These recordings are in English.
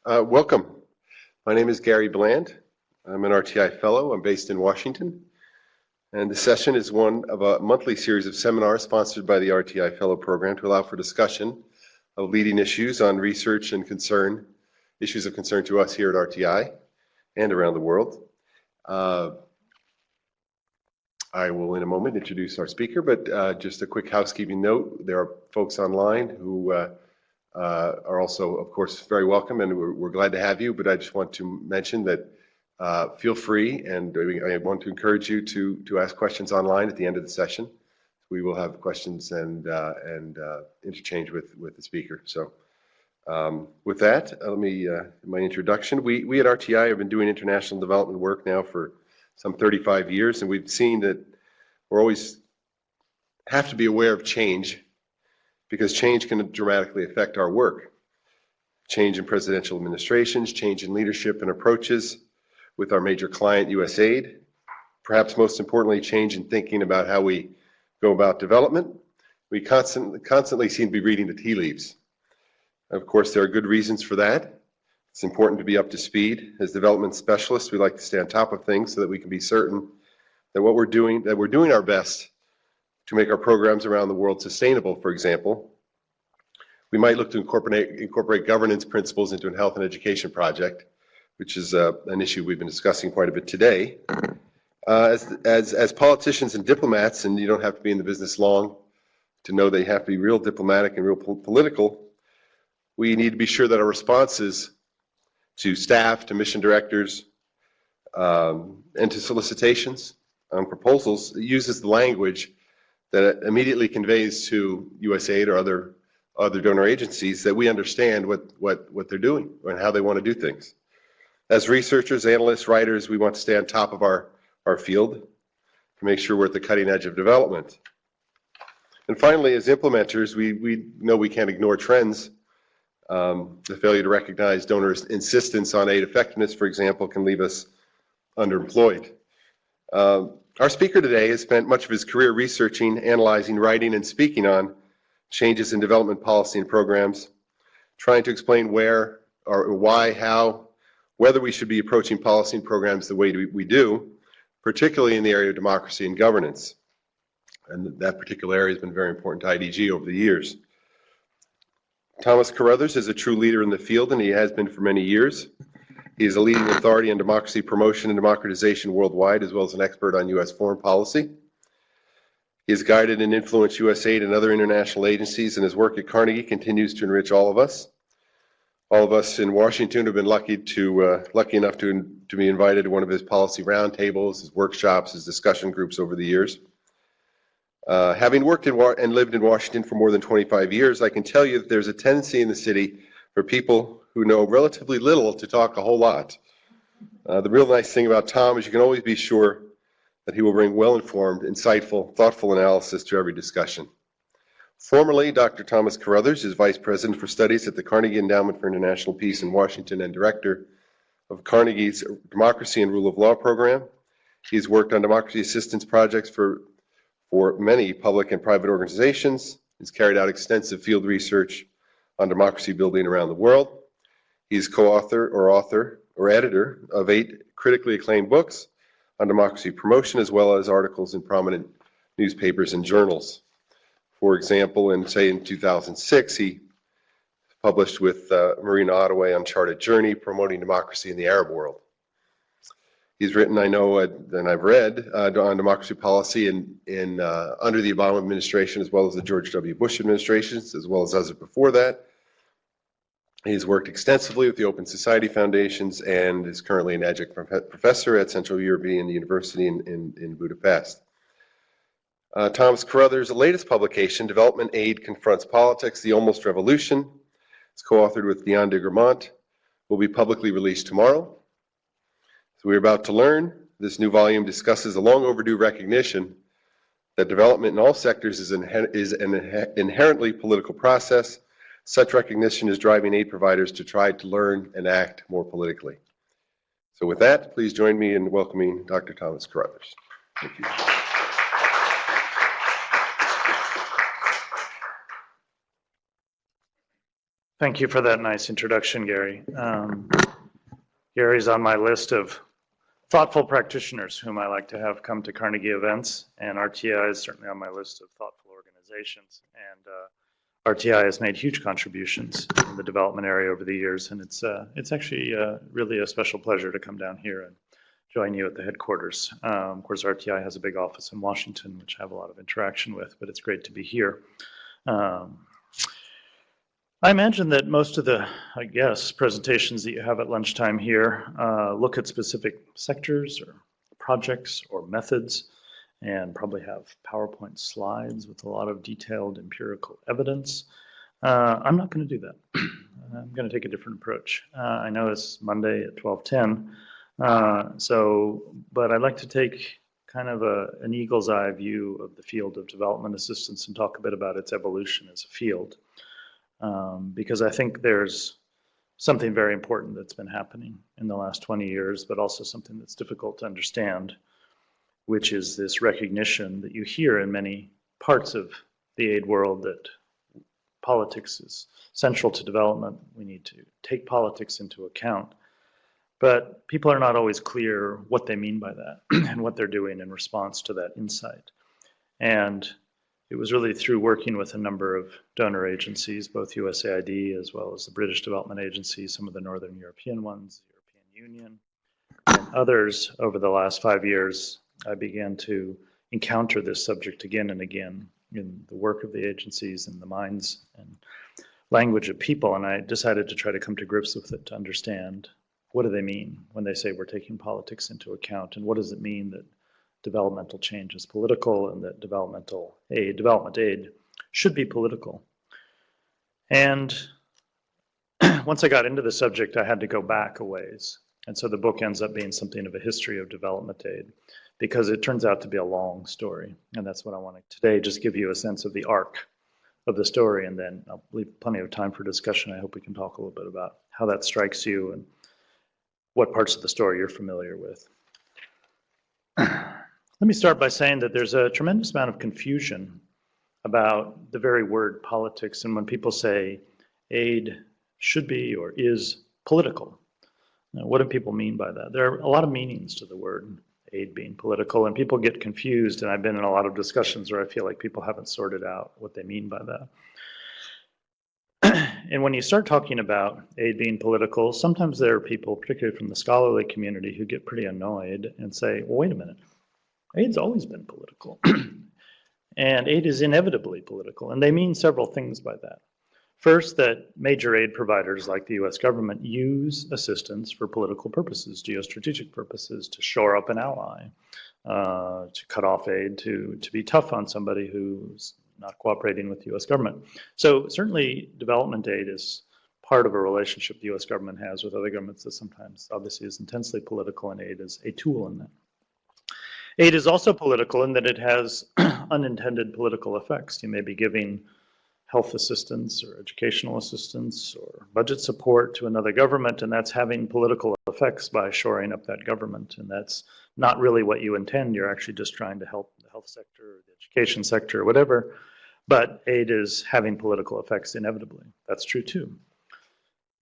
Welcome. My name is Gary Bland. I'm an RTI Fellow. I'm based in Washington. And this session is one of a monthly series of seminars sponsored by the RTI Fellow Program to allow for discussion of leading issues on research and issues of concern to us here at RTI and around the world. I will in a moment introduce our speaker, but just a quick housekeeping note. There are folks online who are also, of course, very welcome, and we're glad to have you, but I just want to mention that feel free, and I want to encourage you to ask questions online at the end of the session. We will have questions and interchange with the speaker. So with that, let me, my introduction. We at RTI have been doing international development work now for some 35 years, and we've seen that we're always have to be aware of change, because change can dramatically affect our work. Change in presidential administrations, change in leadership and approaches with our major client, USAID. Perhaps most importantly, change in thinking about how we go about development. We constantly seem to be reading the tea leaves. Of course, there are good reasons for that. It's important to be up to speed. As development specialists, we like to stay on top of things so that we can be certain that we're doing our best to make our programs around the world sustainable. For example, we might look to incorporate governance principles into a health and education project, which is an issue we've been discussing quite a bit today. As politicians and diplomats, and you don't have to be in the business long to know that you have to be real diplomatic and real political, we need to be sure that our responses to staff, to mission directors, and to solicitations on proposals uses the language that immediately conveys to USAID or other donor agencies that we understand what they're doing and how they want to do things. As researchers, analysts, writers, we want to stay on top of our field to make sure we're at the cutting edge of development. And finally, as implementers, we know we can't ignore trends. The failure to recognize donors' insistence on aid effectiveness, for example, can leave us underemployed. Our speaker today has spent much of his career researching, analyzing, writing, and speaking on changes in development policy and programs, trying to explain where or why, how, whether we should be approaching policy and programs the way we do, particularly in the area of democracy and governance. And that particular area has been very important to IDG over the years. Thomas Carothers is a true leader in the field, and he has been for many years. He is a leading authority on democracy promotion and democratization worldwide, as well as an expert on U.S. foreign policy. He has guided and influenced USAID and other international agencies, and his work at Carnegie continues to enrich all of us. All of us in Washington have been lucky enough to be invited to one of his policy roundtables, his workshops, his discussion groups over the years. Having worked and lived in Washington for more than 25 years, I can tell you that there's a tendency in the city for people who know relatively little to talk a whole lot. The real nice thing about Tom is you can always be sure that he will bring well-informed, insightful, thoughtful analysis to every discussion. Formerly, Dr. Thomas Carothers is Vice President for Studies at the Carnegie Endowment for International Peace in Washington and Director of Carnegie's Democracy and Rule of Law program. He's worked on democracy assistance projects for many public and private organizations. He's carried out extensive field research on democracy building around the world. He's co-author or author or editor of 8 critically acclaimed books on democracy promotion, as well as articles in prominent newspapers and journals. For example, in 2006, he published with Marina Ottaway Uncharted Journey, Promoting Democracy in the Arab World. He's written, I know, and I've read, on democracy policy under the Obama administration, as well as the George W. Bush administrations, as well as others before that. He's worked extensively with the Open Society Foundations and is currently an adjunct professor at Central European University in Budapest. Thomas Carothers' latest publication, Development Aid Confronts Politics, The Almost Revolution, is co-authored with Diane de Gramont, will be publicly released tomorrow. So we're about to learn. This new volume discusses the long overdue recognition that development in all sectors is an inherently political process. Such recognition is driving aid providers to try to learn and act more politically. So with that, please join me in welcoming Dr. Thomas Carothers. Thank you. Thank you for that nice introduction, Gary. Gary's on my list of thoughtful practitioners whom I like to have come to Carnegie events, and RTI is certainly on my list of thoughtful organizations. And RTI has made huge contributions in the development area over the years, and it's actually really a special pleasure to come down here and join you at the headquarters. Of course, RTI has a big office in Washington, which I have a lot of interaction with, but it's great to be here. I imagine that most of the, presentations that you have at lunchtime here look at specific sectors or projects or methods, and probably have PowerPoint slides with a lot of detailed empirical evidence. I'm not going to do that. I'm going to take a different approach. I know it's Monday at 12:10, but I'd like to take kind of an eagle's eye view of the field of development assistance and talk a bit about its evolution as a field. Because I think there's something very important that's been happening in the last 20 years, but also something that's difficult to understand, which is this recognition that you hear in many parts of the aid world that politics is central to development. We need to take politics into account. But people are not always clear what they mean by that and what they're doing in response to that insight. And it was really through working with a number of donor agencies, both USAID as well as the British Development Agency, some of the Northern European ones, the European Union, and others over the last 5 years, I began to encounter this subject again and again in the work of the agencies and the minds and language of people. And I decided to try to come to grips with it to understand, what do they mean when they say we're taking politics into account, and what does it mean that developmental change is political and that development aid should be political. And once I got into the subject, I had to go back a ways. And so the book ends up being something of a history of development aid, because it turns out to be a long story. And that's what I want to today, just give you a sense of the arc of the story, and then I'll leave plenty of time for discussion. I hope we can talk a little bit about how that strikes you and what parts of the story you're familiar with. Let me start by saying that there's a tremendous amount of confusion about the very word politics, and when people say aid should be or is political. Now, what do people mean by that? There are a lot of meanings to the word aid being political, and people get confused, and I've been in a lot of discussions where I feel like people haven't sorted out what they mean by that. And when you start talking about aid being political, sometimes there are people, particularly from the scholarly community, who get pretty annoyed and say, well, wait a minute. Aid's always been political, and aid is inevitably political, and they mean several things by that. First, that major aid providers like the US government use assistance for political purposes, geostrategic purposes, to shore up an ally, to cut off aid, to be tough on somebody who's not cooperating with the US government. So certainly development aid is part of a relationship the US government has with other governments that sometimes obviously is intensely political, and aid is a tool in that. Aid is also political in that it has unintended political effects. You may be giving health assistance or educational assistance or budget support to another government, and that's having political effects by shoring up that government. And that's not really what you intend. You're actually just trying to help the health sector or the education sector or whatever. But aid is having political effects inevitably. That's true too.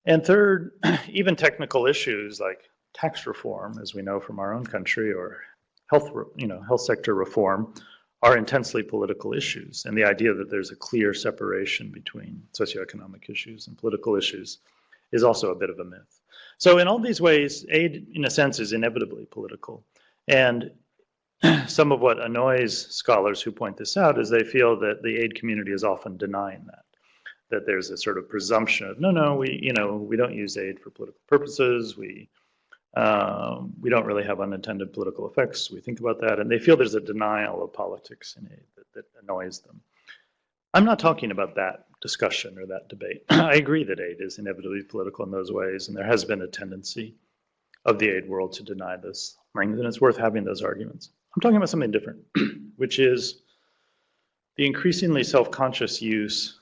And third, even technical issues like tax reform, as we know from our own country, or health sector reform, are intensely political issues. And the idea that there's a clear separation between socioeconomic issues and political issues is also a bit of a myth. So in all these ways, aid, in a sense, is inevitably political. And some of what annoys scholars who point this out is they feel that the aid community is often denying that there's a sort of presumption of, no, we don't use aid for political purposes. We don't really have unintended political effects. We think about that, and they feel there's a denial of politics in aid that annoys them. I'm not talking about that discussion or that debate. I agree that aid is inevitably political in those ways, and there has been a tendency of the aid world to deny this, and it's worth having those arguments. I'm talking about something different, which is the increasingly self-conscious use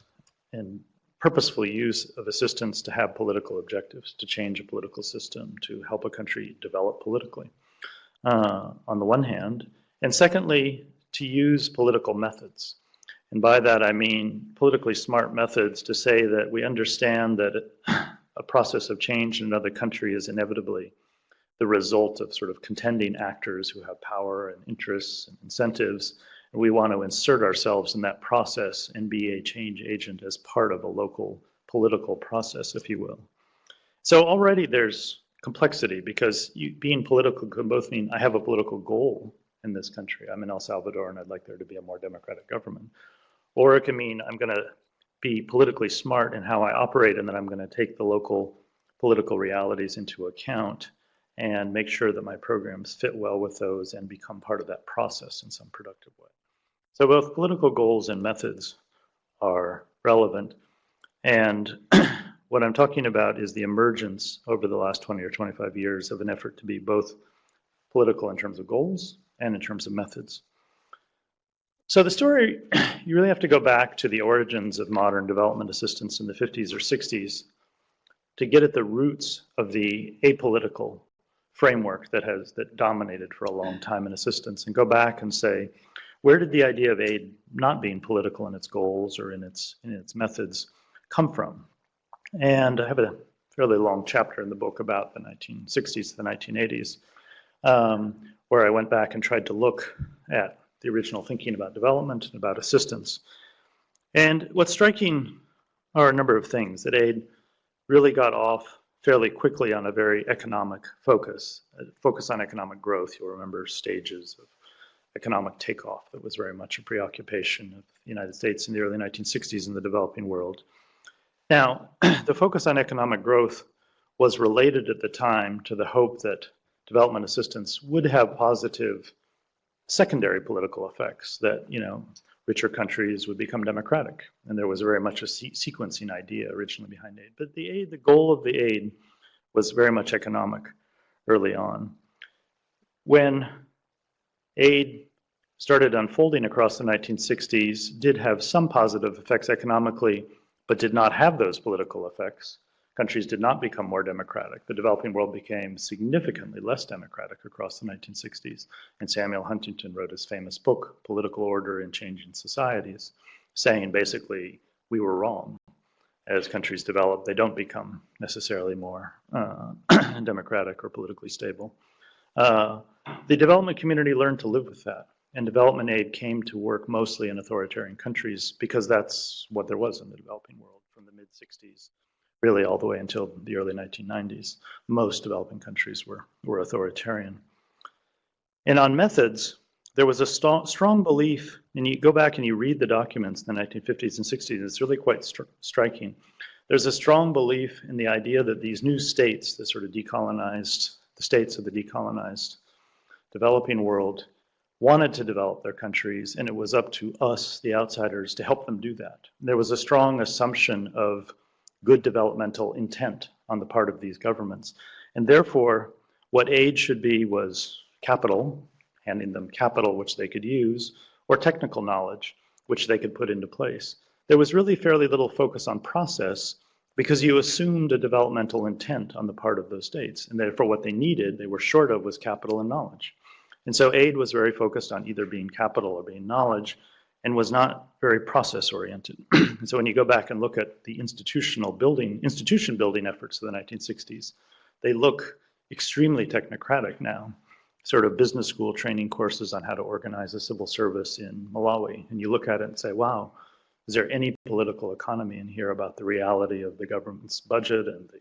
and purposeful use of assistance to have political objectives, to change a political system, to help a country develop politically, on the one hand. And secondly, to use political methods. And by that I mean politically smart methods to say that we understand that a process of change in another country is inevitably the result of sort of contending actors who have power and interests and incentives. And we want to insert ourselves in that process and be a change agent as part of a local political process, if you will. So already there's complexity, because being political could both mean I have a political goal in this country. I'm in El Salvador and I'd like there to be a more democratic government. Or it can mean I'm going to be politically smart in how I operate, and that I'm going to take the local political realities into account and make sure that my programs fit well with those and become part of that process in some productive way. So both political goals and methods are relevant. And what I'm talking about is the emergence over the last 20 or 25 years of an effort to be both political in terms of goals and in terms of methods. So the story, you really have to go back to the origins of modern development assistance in the 50s or 60s to get at the roots of the apolitical framework that dominated for a long time in assistance, and go back and say, where did the idea of aid not being political in its goals or in its methods come from? And I have a fairly long chapter in the book about the 1960s to the 1980s, where I went back and tried to look at the original thinking about development and about assistance. And what's striking are a number of things. That aid really got off fairly quickly on a very economic focus on economic growth. You'll remember stages of economic takeoff that was very much a preoccupation of the United States in the early 1960s in the developing world. Now, the focus on economic growth was related at the time to the hope that development assistance would have positive secondary political effects, that, richer countries would become democratic. And there was very much a sequencing idea originally behind aid. But the goal of the aid was very much economic early on. When aid started unfolding across the 1960s, did have some positive effects economically, but did not have those political effects. Countries did not become more democratic. The developing world became significantly less democratic across the 1960s. And Samuel Huntington wrote his famous book, Political Order in Changing Societies, saying basically we were wrong. As countries develop, they don't become necessarily more democratic or politically stable. The development community learned to live with that. And development aid came to work mostly in authoritarian countries because that's what there was in the developing world from the mid-60s. Really all the way until the early 1990s. Most developing countries were authoritarian. And on methods, there was a strong belief, and you go back and you read the documents in the 1950s and 60s, it's really quite striking. There's a strong belief in the idea that these new states, the sort of decolonized, the states of the decolonized developing world, wanted to develop their countries, and it was up to us, the outsiders, to help them do that. There was a strong assumption of good developmental intent on the part of these governments. And therefore, what aid should be was capital, handing them capital which they could use, or technical knowledge which they could put into place. There was really fairly little focus on process because you assumed a developmental intent on the part of those states. And therefore what they needed, they were short of, was capital and knowledge. And so aid was very focused on either being capital or being knowledge, and was not very process-oriented. And so when you go back and look at the institution building efforts of the 1960s, they look extremely technocratic now, sort of business school training courses on how to organize a civil service in Malawi. And you look at it and say, wow, is there any political economy in here about the reality of the government's budget and the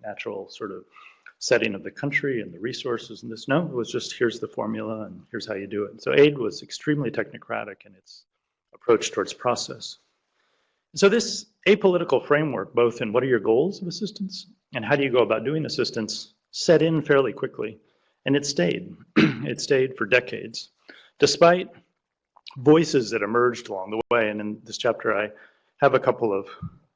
natural sort of setting of the country and the resources and this? No, it was just, here's the formula and here's how you do it. So aid was extremely technocratic in its approach towards process. So this apolitical framework, both in what are your goals of assistance and how do you go about doing assistance, set in fairly quickly. And it stayed. It stayed for decades, despite voices that emerged along the way. And in this chapter, I have a couple of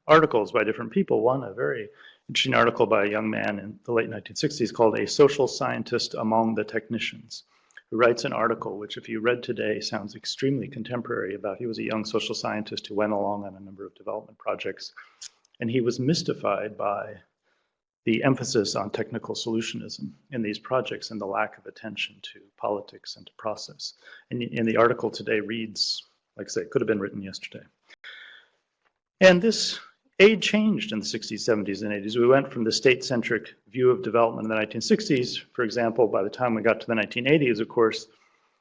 articles by different people. One, a very interesting article by a young man in the late 1960s called A Social Scientist Among the Technicians, who writes an article which, if you read today, sounds extremely contemporary. He was a young social scientist who went along on a number of development projects, and he was mystified by the emphasis on technical solutionism in these projects and the lack of attention to politics and to process. And the article today reads like I say, it could have been written yesterday. And this aid changed in the 60s, 70s, and 80s. We went from the state-centric view of development in the 1960s. For example, by the time we got to the 1980s, of course,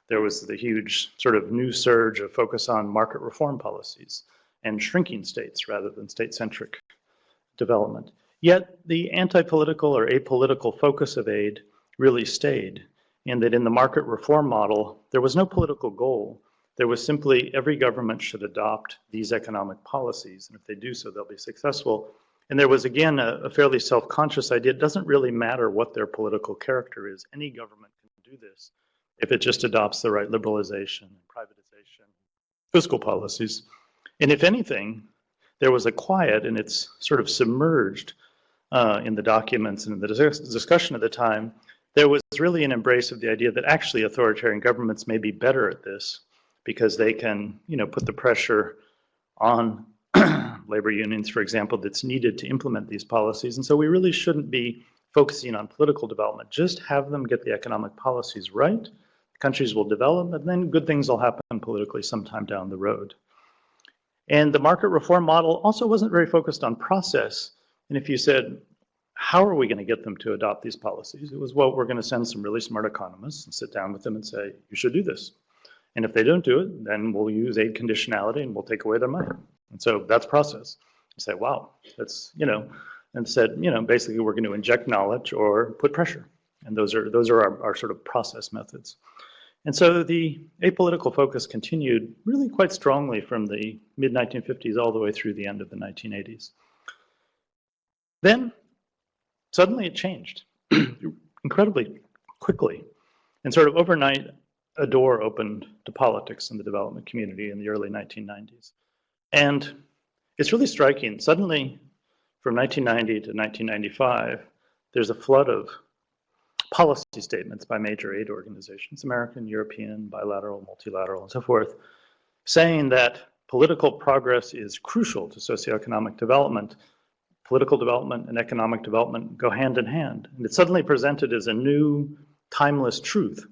there was the huge sort of new surge of focus on market reform policies and shrinking states rather than state-centric development. Yet the anti-political or apolitical focus of aid really stayed, in that in the market reform model, there was no political goal. There was simply every government should adopt these economic policies, and if they do so, they'll be successful. And there was, again, a fairly self-conscious idea. It doesn't really matter what their political character is. Any government can do this if it just adopts the right liberalization, privatization, fiscal policies. And if anything, there was a quiet, and it's sort of submerged in the documents and in the discussion at the time. There was really an embrace of the idea that actually authoritarian governments may be better at this, because they can, put the pressure on labor unions, for example, that's needed to implement these policies. And so we really shouldn't be focusing on political development. Just have them get the economic policies right. Countries will develop, and then good things will happen politically sometime down the road. And the market reform model also wasn't very focused on process. And if you said, how are we going to get them to adopt these policies? It was, well, we're going to send some really smart economists and sit down with them and say, you should do this. And if they don't do it, then we'll use aid conditionality and we'll take away their money. And so that's process. You say, wow, that's, and said, basically we're going to inject knowledge or put pressure. And those are our sort of process methods. And so the apolitical focus continued really quite strongly from the mid-1950s all the way through the end of the 1980s. Then suddenly it changed incredibly quickly. And sort of overnight, a door opened to politics in the development community in the early 1990s. And it's really striking. Suddenly, from 1990 to 1995, there's a flood of policy statements by major aid organizations, American, European, bilateral, multilateral, and so forth, saying that political progress is crucial to socioeconomic development. Political development and economic development go hand in hand. And it's suddenly presented as a new, timeless truth.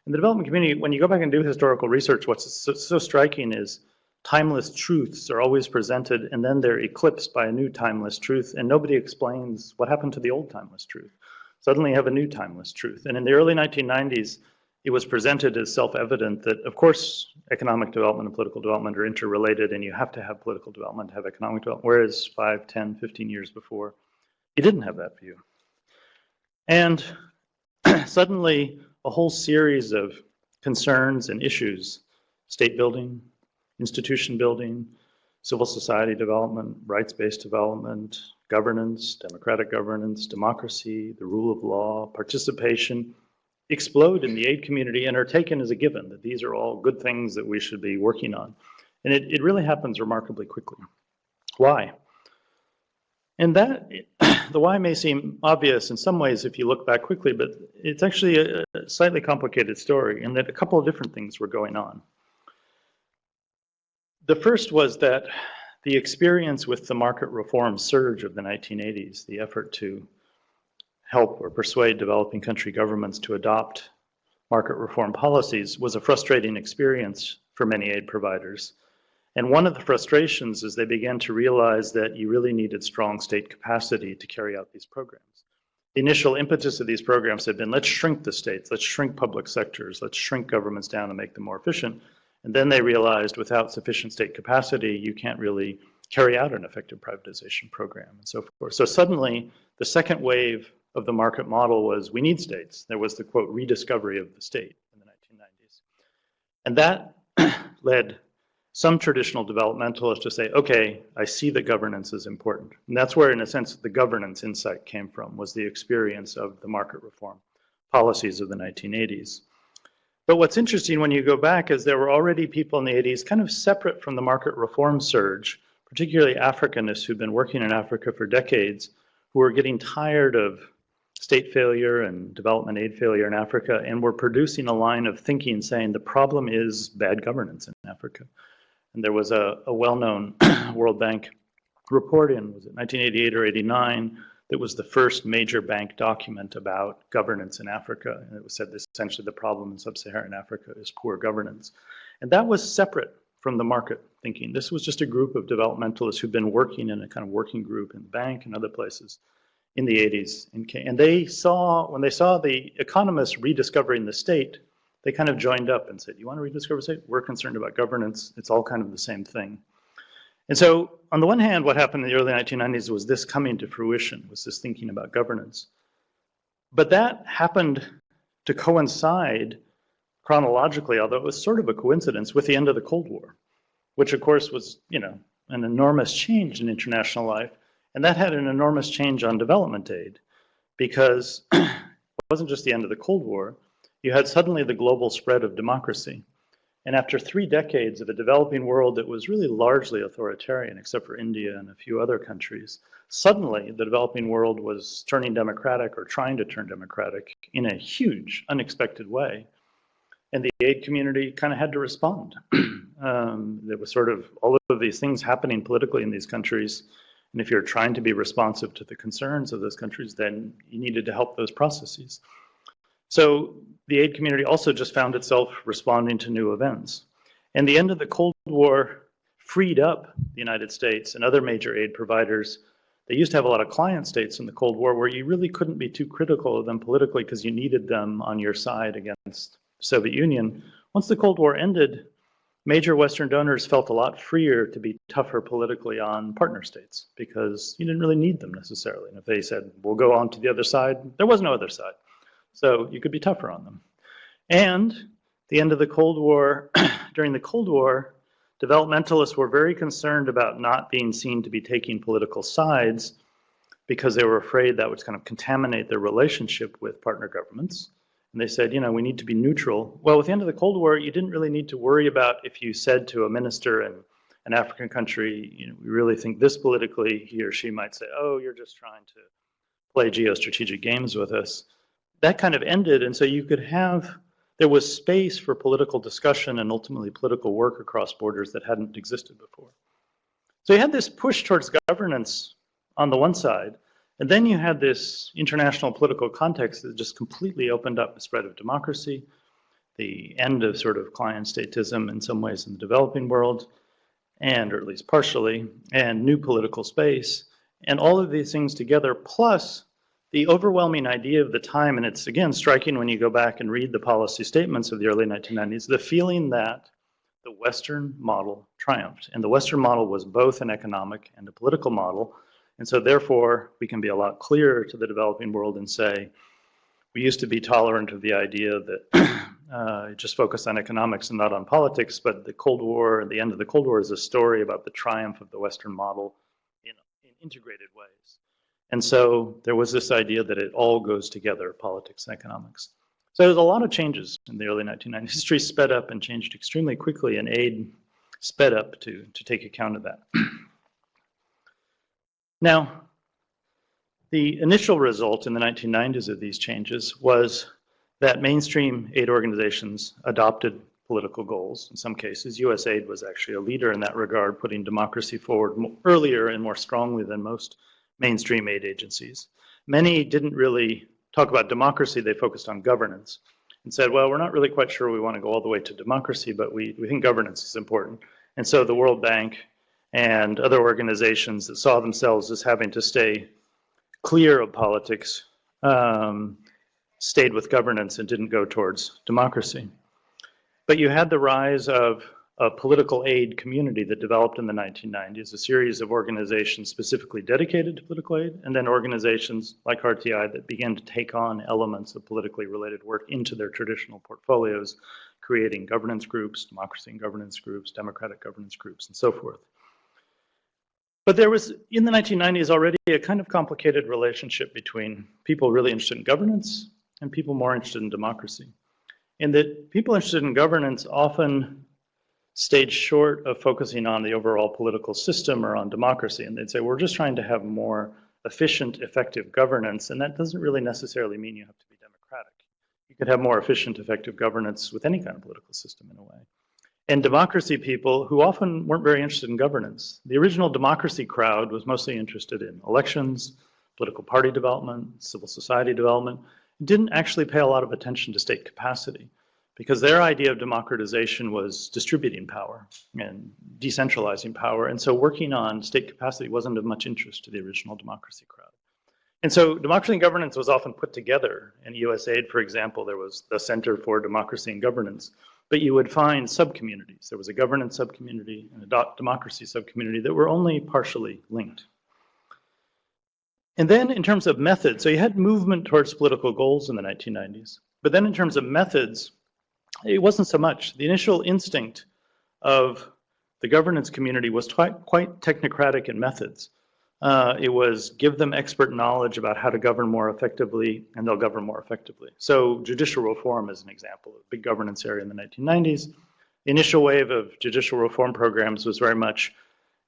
In the development community, when you go back and do historical research, what's so striking is timeless truths are always presented, and then they're eclipsed by a new timeless truth, and nobody explains what happened to the old timeless truth. Suddenly you have a new timeless truth. And in the early 1990s, it was presented as self-evident that, of course, economic development and political development are interrelated, and you have to have political development to have economic development, whereas 5, 10, 15 years before, you didn't have that view. And suddenly, a whole series of concerns and issues, state building, institution building, civil society development, rights-based development, governance, democratic governance, democracy, the rule of law, participation, explode in the aid community and are taken as a given, that these are all good things that we should be working on. And it really happens remarkably quickly. Why? And that, the why may seem obvious in some ways if you look back quickly, but it's actually a slightly complicated story in that a couple of different things were going on. The first was that the experience with the market reform surge of the 1980s, the effort to help or persuade developing country governments to adopt market reform policies, was a frustrating experience for many aid providers. And one of the frustrations is they began to realize that you really needed strong state capacity to carry out these programs. The initial impetus of these programs had been, let's shrink the states, let's shrink public sectors, let's shrink governments down and make them more efficient. And then they realized without sufficient state capacity, you can't really carry out an effective privatization program and so forth. So suddenly, the second wave of the market model was, we need states. There was the, quote, rediscovery of the state in the 1990s. And that led some traditional developmentalists to say, okay, I see that governance is important. And that's where, in a sense, the governance insight came from, was the experience of the market reform policies of the 1980s. But what's interesting when you go back is there were already people in the 80s kind of separate from the market reform surge, particularly Africanists who'd been working in Africa for decades, who were getting tired of state failure and development aid failure in Africa, and were producing a line of thinking saying the problem is bad governance in Africa. And there was a well-known World Bank report in, was it 1988 or 89, that was the first major bank document about governance in Africa. And it was said that essentially the problem in sub-Saharan Africa is poor governance. And that was separate from the market thinking. This was just a group of developmentalists who'd been working in a kind of working group in the bank and other places in the 80s. And they saw, when they saw the economists rediscovering the state, they kind of joined up and said, you want to rediscover the state? We're concerned about governance. It's all kind of the same thing. And so on the one hand, what happened in the early 1990s was this coming to fruition, was this thinking about governance. But that happened to coincide chronologically, although it was sort of a coincidence, with the end of the Cold War, which of course was, an enormous change in international life. And that had an enormous change on development aid, because it wasn't just the end of the Cold War. You had suddenly the global spread of democracy. And after 3 decades of a developing world that was really largely authoritarian, except for India and a few other countries, suddenly the developing world was turning democratic or trying to turn democratic in a huge, unexpected way. And the aid community kind of had to respond. There was sort of all of these things happening politically in these countries. And if you're trying to be responsive to the concerns of those countries, then you needed to help those processes. So the aid community also just found itself responding to new events. And the end of the Cold War freed up the United States and other major aid providers. They used to have a lot of client states in the Cold War where you really couldn't be too critical of them politically because you needed them on your side against the Soviet Union. Once the Cold War ended, major Western donors felt a lot freer to be tougher politically on partner states because you didn't really need them necessarily. And if they said, we'll go on to the other side, there was no other side. So you could be tougher on them. And the end of the Cold War, during the Cold War, developmentalists were very concerned about not being seen to be taking political sides because they were afraid that would kind of contaminate their relationship with partner governments. And they said, we need to be neutral. Well, with the end of the Cold War, you didn't really need to worry about if you said to a minister in an African country, we really think this politically, he or she might say, oh, you're just trying to play geostrategic games with us. That kind of ended, and so you could have, there was space for political discussion and ultimately political work across borders that hadn't existed before. So you had this push towards governance on the one side, and then you had this international political context that just completely opened up the spread of democracy, the end of sort of client statism in some ways in the developing world, and or at least partially, and new political space, and all of these things together, plus the overwhelming idea of the time, and it's again striking when you go back and read the policy statements of the early 1990s, the feeling that the Western model triumphed. And the Western model was both an economic and a political model. And so therefore, we can be a lot clearer to the developing world and say, we used to be tolerant of the idea that just focused on economics and not on politics, but the Cold War and the end of the Cold War is a story about the triumph of the Western model in integrated ways. And so there was this idea that it all goes together, politics and economics. So there's a lot of changes in the early 1990s. History sped up and changed extremely quickly, and aid sped up to take account of that. Now, the initial result in the 1990s of these changes was that mainstream aid organizations adopted political goals. In some cases, USAID was actually a leader in that regard, putting democracy forward earlier and more strongly than most mainstream aid agencies. Many didn't really talk about democracy, they focused on governance and said, well, we're not really quite sure we want to go all the way to democracy, but we think governance is important. And so the World Bank and other organizations that saw themselves as having to stay clear of politics stayed with governance and didn't go towards democracy. But you had the rise of a political aid community that developed in the 1990s, a series of organizations specifically dedicated to political aid, and then organizations like RTI that began to take on elements of politically related work into their traditional portfolios, creating governance groups, democracy and governance groups, democratic governance groups, and so forth. But there was, in the 1990s, already a kind of complicated relationship between people really interested in governance and people more interested in democracy. And that people interested in governance often stayed short of focusing on the overall political system or on democracy. And they'd say, we're just trying to have more efficient, effective governance. And that doesn't really necessarily mean you have to be democratic. You could have more efficient, effective governance with any kind of political system in a way. And democracy people who often weren't very interested in governance. The original democracy crowd was mostly interested in elections, political party development, civil society development. It didn't actually pay a lot of attention to state capacity. because their idea of democratization was distributing power and decentralizing power. And so working on state capacity wasn't of much interest to the original democracy crowd. And so democracy and governance was often put together. In USAID, for example, there was the Center for Democracy and Governance, but you would find subcommunities. There was a governance subcommunity and a democracy subcommunity that were only partially linked. And then in terms of methods, so you had movement towards political goals in the 1990s, but then in terms of methods, it wasn't so much. The initial instinct of the governance community was quite technocratic in methods. It was give them expert knowledge about how to govern more effectively, and they'll govern more effectively. So judicial reform is an example of a big governance area in the 1990s. The initial wave of judicial reform programs was very much,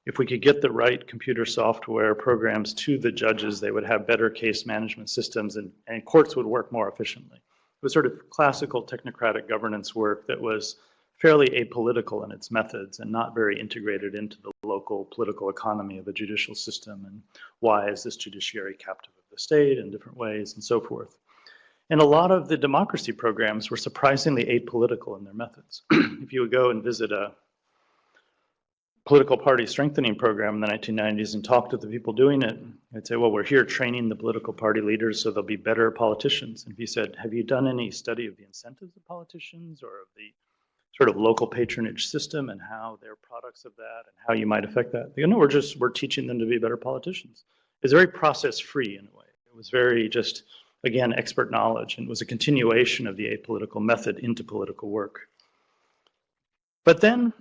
if we could get the right computer software programs to the judges, they would have better case management systems and courts would work more efficiently. It was sort of classical technocratic governance work that was fairly apolitical in its methods and not very integrated into the local political economy of a judicial system and why is this judiciary captive of the state in different ways and so forth. And a lot of the democracy programs were surprisingly apolitical in their methods. If you would go and visit a political party strengthening program in the 1990s and talk to the people doing it, I'd say, well, we're here training the political party leaders so they'll be better politicians. And if you said, have you done any study of the incentives of politicians or of the sort of local patronage system and how they're products of that and how you might affect that? They go, no, we're teaching them to be better politicians. It's very process-free in a way. It was very just, again, expert knowledge, and it was a continuation of the apolitical method into political work. But then,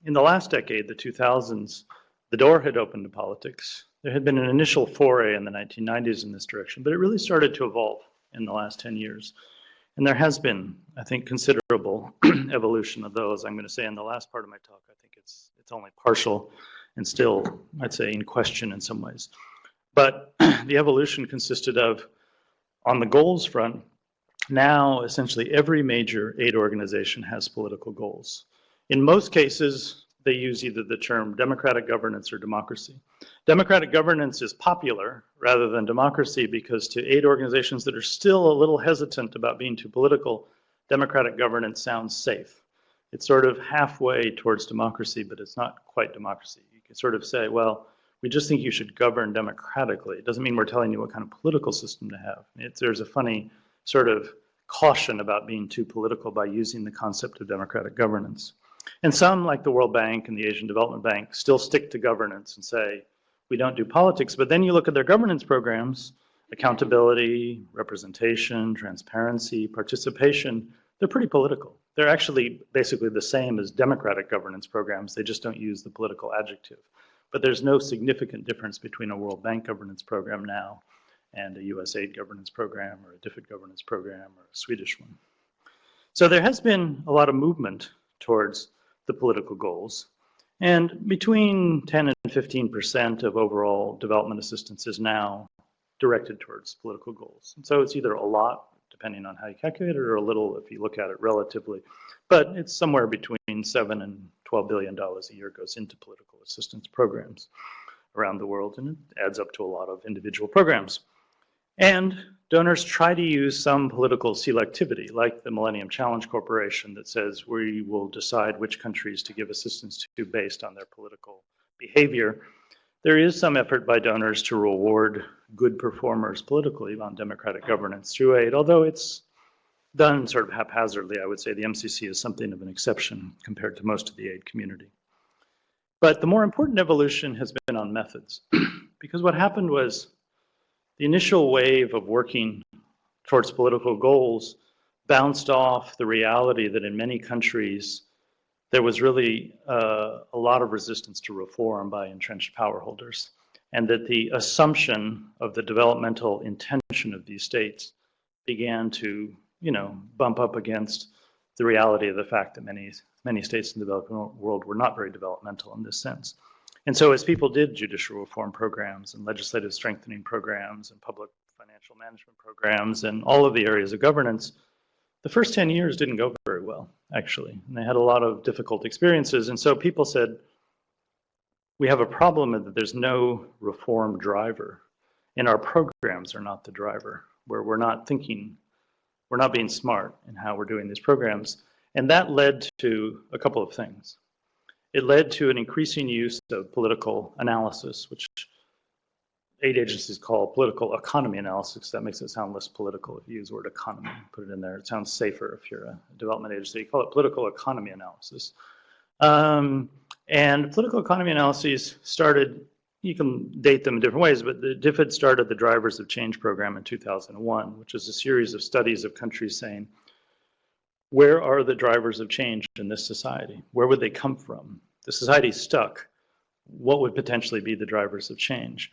in the last decade, the 2000s, the door had opened to politics. There had been an initial foray in the 1990s in this direction, but it really started to evolve in the last 10 years. And there has been, I think, considerable evolution of those. I'm going to say in the last part of my talk, I think it's only partial and still, I'd say, in question in some ways. But the evolution consisted of, on the goals front, now essentially every major aid organization has political goals. In most cases, they use either the term democratic governance or democracy. Democratic governance is popular rather than democracy because to aid organizations that are still a little hesitant about being too political, democratic governance sounds safe. It's sort of halfway towards democracy, but it's not quite democracy. You can sort of say, well, we just think you should govern democratically. It doesn't mean we're telling you what kind of political system to have. There's a funny sort of caution about being too political by using the concept of democratic governance. And some, like the World Bank and the Asian Development Bank, still stick to governance and say, we don't do politics. But then you look at their governance programs, accountability, representation, transparency, participation, they're pretty political. They're actually basically the same as democratic governance programs. They just don't use the political adjective. But there's no significant difference between a World Bank governance program now and a USAID governance program or a DFID governance program or a Swedish one. So there has been a lot of movement towards the political goals. And between 10 and 15% of overall development assistance is now directed towards political goals. And so it's either a lot, depending on how you calculate it, or a little if you look at it relatively. But it's somewhere between $7 and $12 billion a year goes into political assistance programs around the world, and it adds up to a lot of individual programs. And donors try to use some political selectivity, like the Millennium Challenge Corporation that says we will decide which countries to give assistance to based on their political behavior. There is some effort by donors to reward good performers politically on democratic governance through aid, although it's done sort of haphazardly. I would say the MCC is something of an exception compared to most of the aid community. But the more important evolution has been on methods, because what happened was the initial wave of working towards political goals bounced off the reality that in many countries there was really a lot of resistance to reform by entrenched power holders, and that the assumption of the developmental intention of these states began to, bump up against the reality of the fact that many states in the developing world were not very developmental in this sense. And so as people did judicial reform programs and legislative strengthening programs and public financial management programs and all of the areas of governance, the first 10 years didn't go very well, actually. And they had a lot of difficult experiences. And so people said, we have a problem that there's no reform driver. And our programs are not the driver, where we're not being smart in how we're doing these programs. And that led to a couple of things. It led to an increasing use of political analysis, which aid agencies call political economy analysis. That makes it sound less political if you use the word economy, put it in there. It sounds safer if you're a development agency. You call it political economy analysis. And political economy analyses started, you can date them in different ways, but the DFID started the Drivers of Change program in 2001, which is a series of studies of countries saying, where are the drivers of change in this society? Where would they come from? The society's stuck. What would potentially be the drivers of change?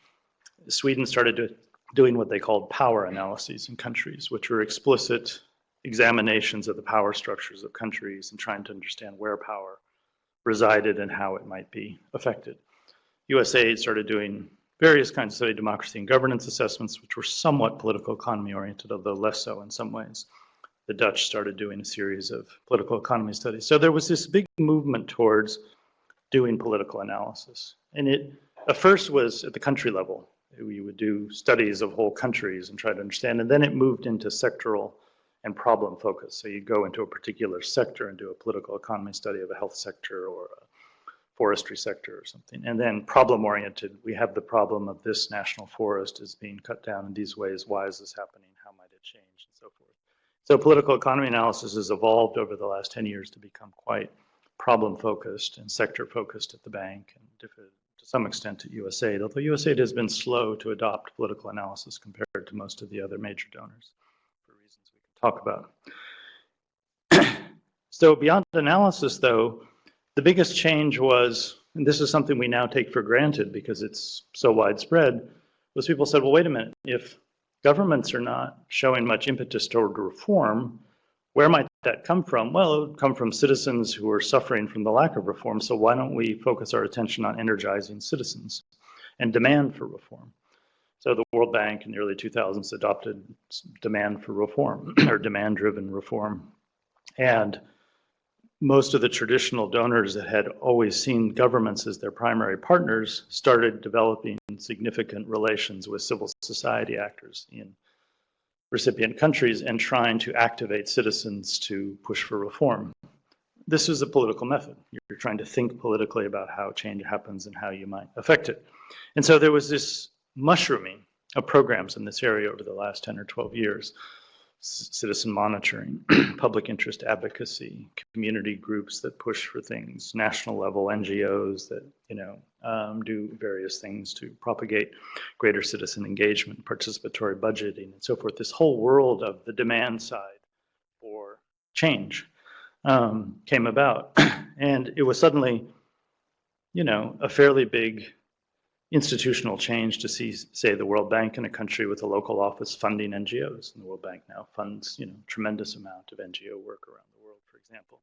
Sweden started doing what they called power analyses in countries, which were explicit examinations of the power structures of countries and trying to understand where power resided and how it might be affected. USAID started doing various kinds of study democracy and governance assessments, which were somewhat political economy oriented, although less so in some ways. The Dutch started doing a series of political economy studies. So there was this big movement towards doing political analysis. And it at first was at the country level. We would do studies of whole countries and try to understand, and then it moved into sectoral and problem focus. So you go into a particular sector and do a political economy study of a health sector or a forestry sector or something. And then problem oriented, we have the problem of this national forest is being cut down in these ways. Why is this happening? How might it change? And so forth. So political economy analysis has evolved over the last 10 years to become quite problem focused and sector focused at the bank and to some extent at USAID, although USAID has been slow to adopt political analysis compared to most of the other major donors for reasons we can talk about. So beyond analysis though, the biggest change was, and this is something we now take for granted because it's so widespread, was people said, well, wait a minute, if governments are not showing much impetus toward reform, where might that come from? Well, it would come from citizens who are suffering from the lack of reform, so why don't we focus our attention on energizing citizens and demand for reform? So the World Bank in the early 2000s adopted demand for reform, or demand-driven reform. And most of the traditional donors that had always seen governments as their primary partners started developing significant relations with civil society actors in recipient countries and trying to activate citizens to push for reform. This is a political method. You're trying to think politically about how change happens and how you might affect it. And so there was this mushrooming of programs in this area over the last 10 or 12 years. Citizen monitoring, public interest advocacy, community groups that push for things, national level NGOs that do various things to propagate greater citizen engagement, participatory budgeting, and so forth. This whole world of the demand side for change came about, and it was suddenly, a fairly big institutional change to see, say, the World Bank in a country with a local office funding NGOs. And the World Bank now funds, tremendous amount of NGO work around the world, for example.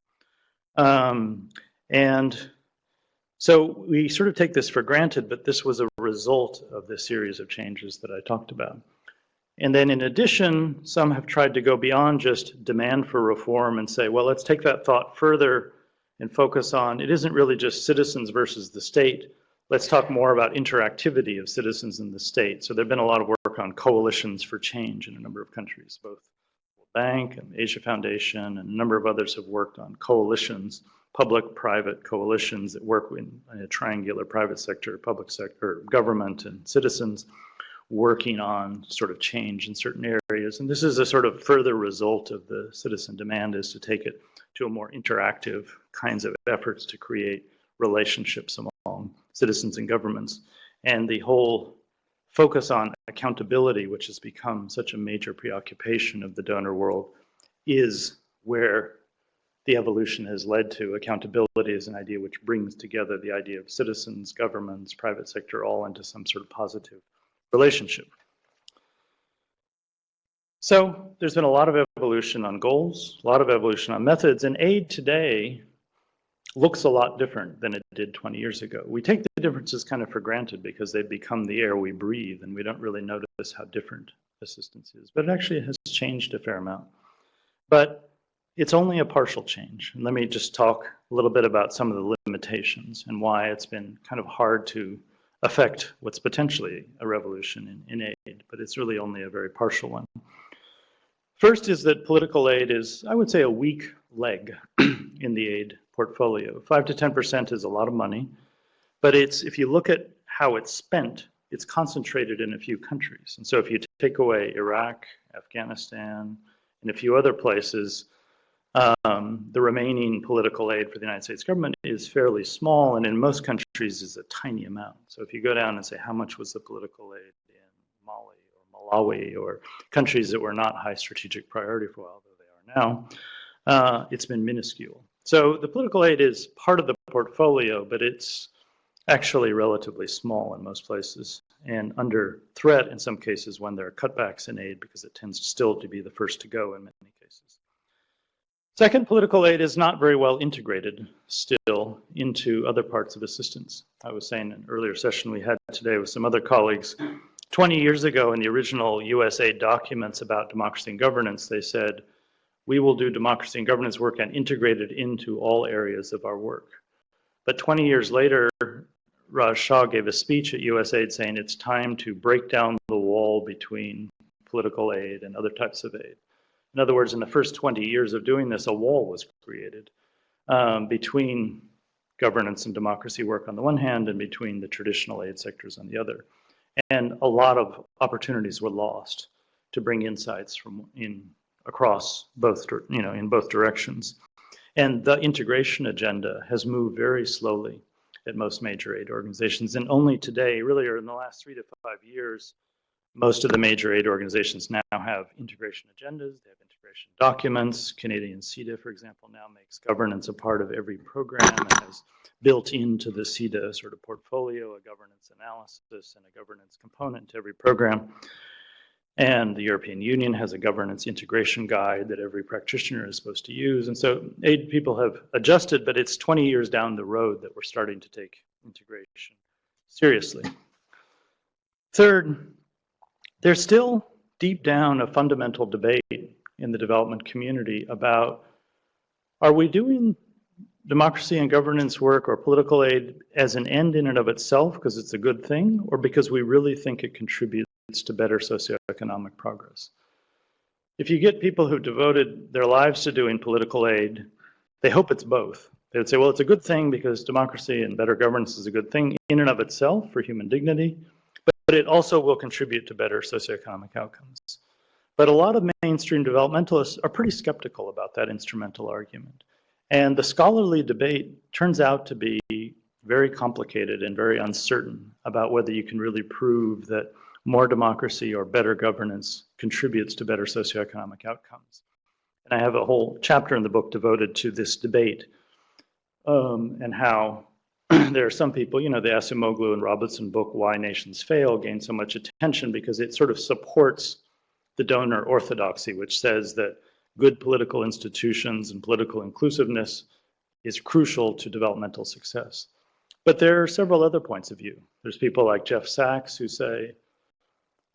And so we sort of take this for granted, but this was a result of this series of changes that I talked about. And then in addition, some have tried to go beyond just demand for reform and say, well, let's take that thought further and focus on, it isn't really just citizens versus the state. Let's talk more about interactivity of citizens in the state. So there've been a lot of work on coalitions for change in a number of countries. Both the World Bank and the Asia Foundation and a number of others have worked on coalitions, public-private coalitions that work in a triangular private sector, public sector, government and citizens working on sort of change in certain areas. And this is a sort of further result of the citizen demand, is to take it to a more interactive kinds of efforts to create relationships among citizens and governments. And the whole focus on accountability, which has become such a major preoccupation of the donor world, is where the evolution has led to. Accountability is an idea which brings together the idea of citizens, governments, private sector, all into some sort of positive relationship. So there's been a lot of evolution on goals, a lot of evolution on methods, and aid today looks a lot different than it did 20 years ago. We take the differences kind of for granted because they've become the air we breathe, and we don't really notice how different assistance is. But it actually has changed a fair amount. But it's only a partial change. And let me just talk a little bit about some of the limitations and why it's been kind of hard to affect what's potentially a revolution in aid, but it's really only a very partial one. First is that political aid is, I would say, a weak leg in the aid portfolio. 5 to 10% is a lot of money, but if you look at how it's spent, it's concentrated in a few countries. And so if you take away Iraq, Afghanistan, and a few other places, the remaining political aid for the United States government is fairly small, and in most countries is a tiny amount. So if you go down and say how much was the political aid in Mali or Malawi or countries that were not high strategic priority for a while, though they are now, it's been minuscule. So the political aid is part of the portfolio, but it's actually relatively small in most places and under threat in some cases when there are cutbacks in aid, because it tends still to be the first to go in many cases. Second, political aid is not very well integrated still into other parts of assistance. I was saying in an earlier session we had today with some other colleagues, 20 years ago in the original US aid documents about democracy and governance, they said, we will do democracy and governance work and integrate it into all areas of our work. But 20 years later, Raj Shah gave a speech at USAID saying it's time to break down the wall between political aid and other types of aid. In other words, in the first 20 years of doing this, a wall was created between governance and democracy work on the one hand and between the traditional aid sectors on the other. And a lot of opportunities were lost to bring insights from across both, in both directions. And the integration agenda has moved very slowly at most major aid organizations. And only today, really, or in the last 3 to 5 years, most of the major aid organizations now have integration agendas, they have integration documents. Canadian CEDA, for example, now makes governance a part of every program and has built into the CEDA sort of portfolio a governance analysis and a governance component to every program. And the European Union has a governance integration guide that every practitioner is supposed to use. And so aid people have adjusted, but it's 20 years down the road that we're starting to take integration seriously. Third, there's still deep down a fundamental debate in the development community about, are we doing democracy and governance work or political aid as an end in and of itself because it's a good thing, or because we really think it contributes to better socioeconomic progress? If you get people who devoted their lives to doing political aid, they hope it's both. They would say, well, it's a good thing because democracy and better governance is a good thing in and of itself for human dignity, but it also will contribute to better socioeconomic outcomes. But a lot of mainstream developmentalists are pretty skeptical about that instrumental argument. And the scholarly debate turns out to be very complicated and very uncertain about whether you can really prove that more democracy or better governance contributes to better socioeconomic outcomes. And I have a whole chapter in the book devoted to this debate and how there are some people, the Acemoglu and Robertson book, Why Nations Fail, gained so much attention because it sort of supports the donor orthodoxy, which says that good political institutions and political inclusiveness is crucial to developmental success. But there are several other points of view. There's people like Jeff Sachs who say,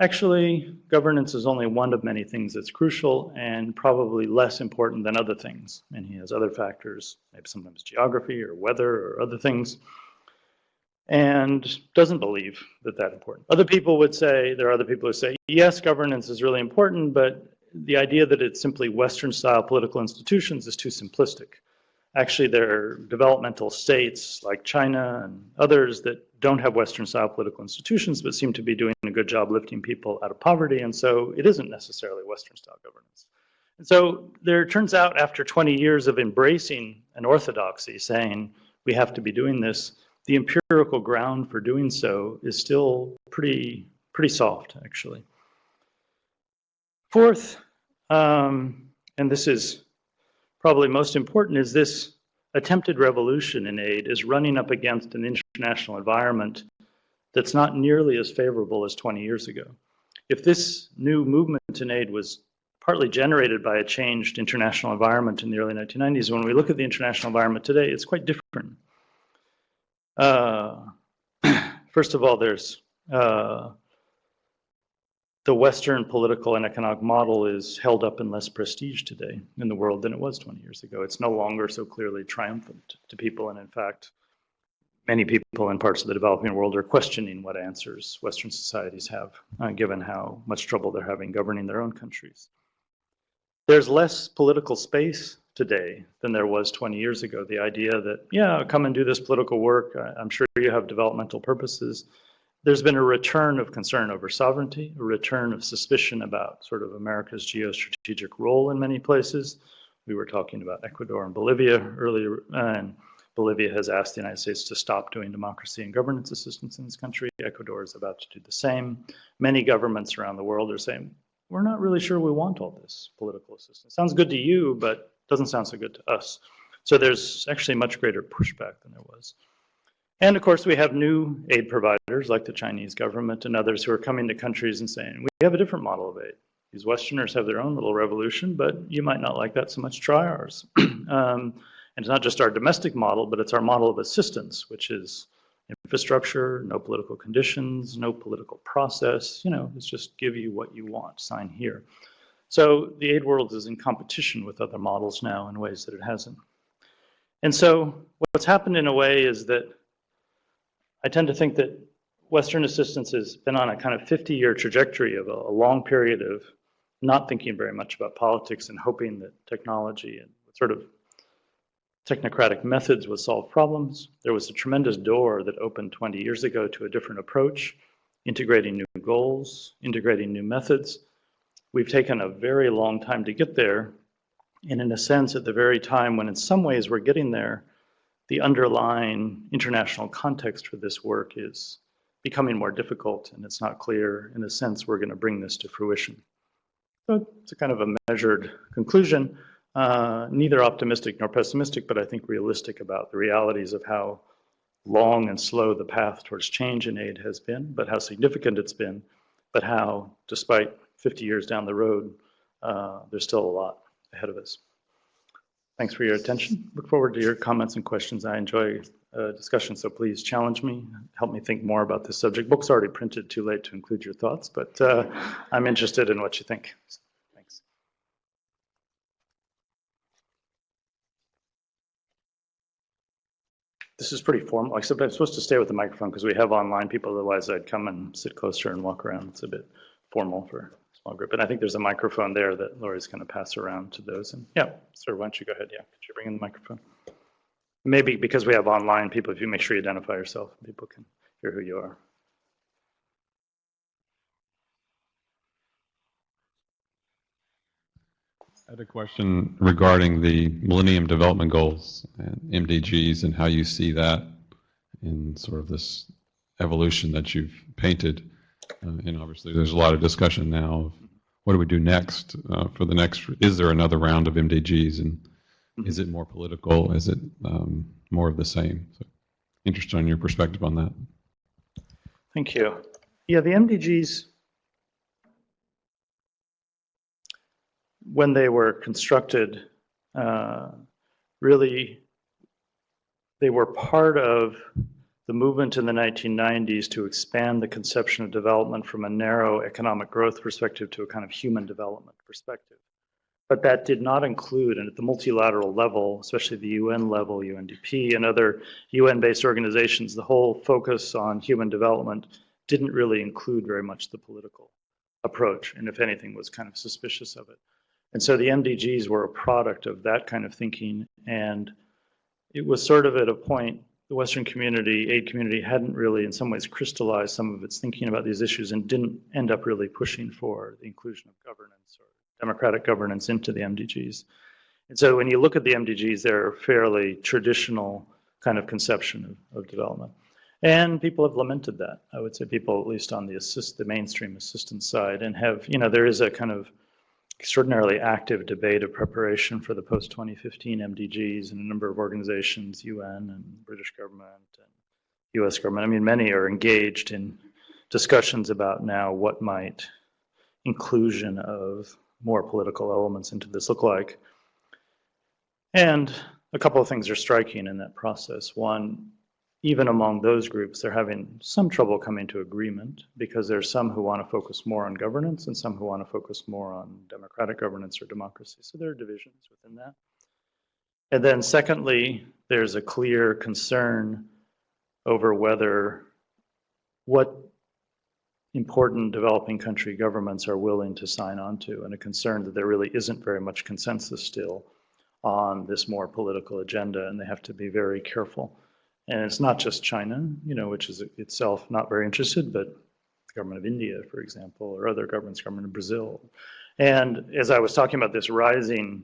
actually, governance is only one of many things that's crucial and probably less important than other things. And he has other factors, maybe sometimes geography or weather or other things, and doesn't believe that that's important. There are other people who say, yes, governance is really important, but the idea that it's simply Western-style political institutions is too simplistic. Actually, there are developmental states like China and others that don't have Western-style political institutions, but seem to be doing a good job lifting people out of poverty, and so it isn't necessarily Western-style governance. And so there turns out, after 20 years of embracing an orthodoxy, saying we have to be doing this, the empirical ground for doing so is still pretty soft, actually. Fourth, and this is probably most important, is this attempted revolution in aid is running up against an international environment that's not nearly as favorable as 20 years ago. If this new movement in aid was partly generated by a changed international environment in the early 1990s, when we look at the international environment today, it's quite different. First of all, there's the Western political and economic model is held up in less prestige today in the world than it was 20 years ago. It's no longer so clearly triumphant to people, and in fact, many people in parts of the developing world are questioning what answers Western societies have, given how much trouble they're having governing their own countries. There's less political space today than there was 20 years ago. The idea that, yeah, come and do this political work, I'm sure you have developmental purposes. There's been a return of concern over sovereignty, a return of suspicion about sort of America's geostrategic role in many places. We were talking about Ecuador and Bolivia earlier, and Bolivia has asked the United States to stop doing democracy and governance assistance in this country. Ecuador is about to do the same. Many governments around the world are saying, we're not really sure we want all this political assistance. Sounds good to you, but doesn't sound so good to us. So there's actually much greater pushback than there was. And of course, we have new aid providers like the Chinese government and others who are coming to countries and saying, we have a different model of aid. These Westerners have their own little revolution, but you might not like that so much, try ours. And it's not just our domestic model, but it's our model of assistance, which is infrastructure, no political conditions, no political process. You know, it's just give you what you want, sign here. So the aid world is in competition with other models now in ways that it hasn't. And so what's happened in a way is that I tend to think that Western assistance has been on a kind of 50-year trajectory of a long period of not thinking very much about politics and hoping that technology and sort of technocratic methods would solve problems. There was a tremendous door that opened 20 years ago to a different approach, integrating new goals, integrating new methods. We've taken a very long time to get there, and in a sense, at the very time when in some ways we're getting there, the underlying international context for this work is becoming more difficult, and it's not clear, in a sense, we're going to bring this to fruition. So it's a kind of a measured conclusion. Neither optimistic nor pessimistic, but I think realistic about the realities of how long and slow the path towards change in aid has been, but how significant it's been, but how, despite 50 years down the road, there's still a lot ahead of us. Thanks for your attention. Look forward to your comments and questions. I enjoy discussion, so please challenge me, help me think more about this subject. Book's already printed, too late to include your thoughts, but I'm interested in what you think. Thanks. This is pretty formal, except I'm supposed to stay with the microphone because we have online people, otherwise I'd come and sit closer and walk around. It's a bit formal for a small group. And I think there's a microphone there that Lori's going to pass around to those. And yeah, sir, why don't you go ahead? Yeah, could you bring in the microphone? Maybe because we have online people, if you make sure you identify yourself, people can hear who you are. I had a question regarding the Millennium Development Goals and MDGs and how you see that in sort of this evolution that you've painted. And obviously there's a lot of discussion now of what do we do next for the next, is there another round of MDGs, and is it more political? Is it more of the same? So interested in your perspective on that. Thank you. Yeah, the MDGs, when they were constructed, really, they were part of the movement in the 1990s to expand the conception of development from a narrow economic growth perspective to a kind of human development perspective. But that did not include, and at the multilateral level, especially the UN level, UNDP and other UN-based organizations, the whole focus on human development didn't really include very much the political approach, and if anything, was kind of suspicious of it. And so the MDGs were a product of that kind of thinking, and it was sort of at a point the Western community, aid community, hadn't really in some ways crystallized some of its thinking about these issues and didn't end up really pushing for the inclusion of governance or democratic governance into the MDGs. And so when you look at the MDGs, they're a fairly traditional kind of conception of development. And people have lamented that. I would say people, at least on the mainstream assistance side, and have, you know, there is a kind of extraordinarily active debate of preparation for the post-2015 MDGs in a number of organizations, UN and British government and US government. I mean, many are engaged in discussions about now what might inclusion of more political elements into this look like. And a couple of things are striking in that process. One, even among those groups, they're having some trouble coming to agreement because there's some who want to focus more on governance and some who want to focus more on democratic governance or democracy. So there are divisions within that. And then secondly, there's a clear concern over what important developing country governments are willing to sign on to, and a concern that there really isn't very much consensus still on this more political agenda, and they have to be very careful. And it's not just China, which is itself not very interested, but the government of India, for example, or other governments, government of Brazil. And as I was talking about this rising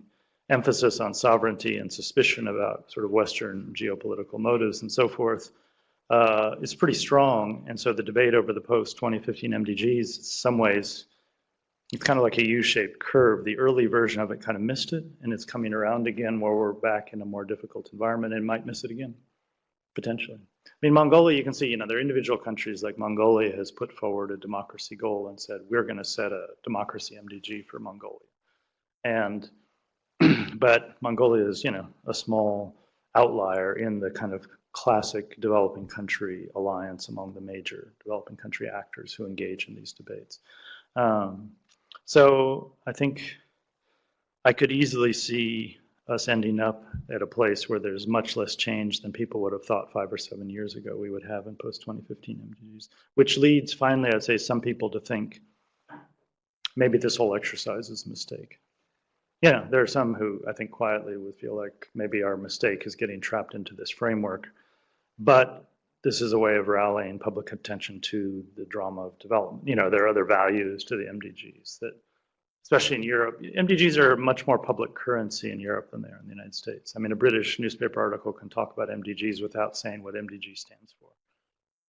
emphasis on sovereignty and suspicion about sort of Western geopolitical motives and so forth, is pretty strong. And so the debate over the post-2015 MDGs, in some ways, it's kind of like a U-shaped curve. The early version of it kind of missed it, and it's coming around again where we're back in a more difficult environment and might miss it again, potentially. I mean, Mongolia, you can see, there are individual countries like Mongolia has put forward a democracy goal and said, we're going to set a democracy MDG for Mongolia. And, but Mongolia is, a small outlier in the kind of classic developing country alliance among the major developing country actors who engage in these debates. So I think I could easily see us ending up at a place where there's much less change than people would have thought 5 or 7 years ago we would have in post-2015 MDGs, which leads finally, I'd say, some people to think maybe this whole exercise is a mistake. There are some who I think quietly would feel like maybe our mistake is getting trapped into this framework, but this is a way of rallying public attention to the drama of development. There are other values to the MDGs that, especially in Europe, MDGs are much more public currency in Europe than they are in the United States. I mean, a British newspaper article can talk about MDGs without saying what MDG stands for,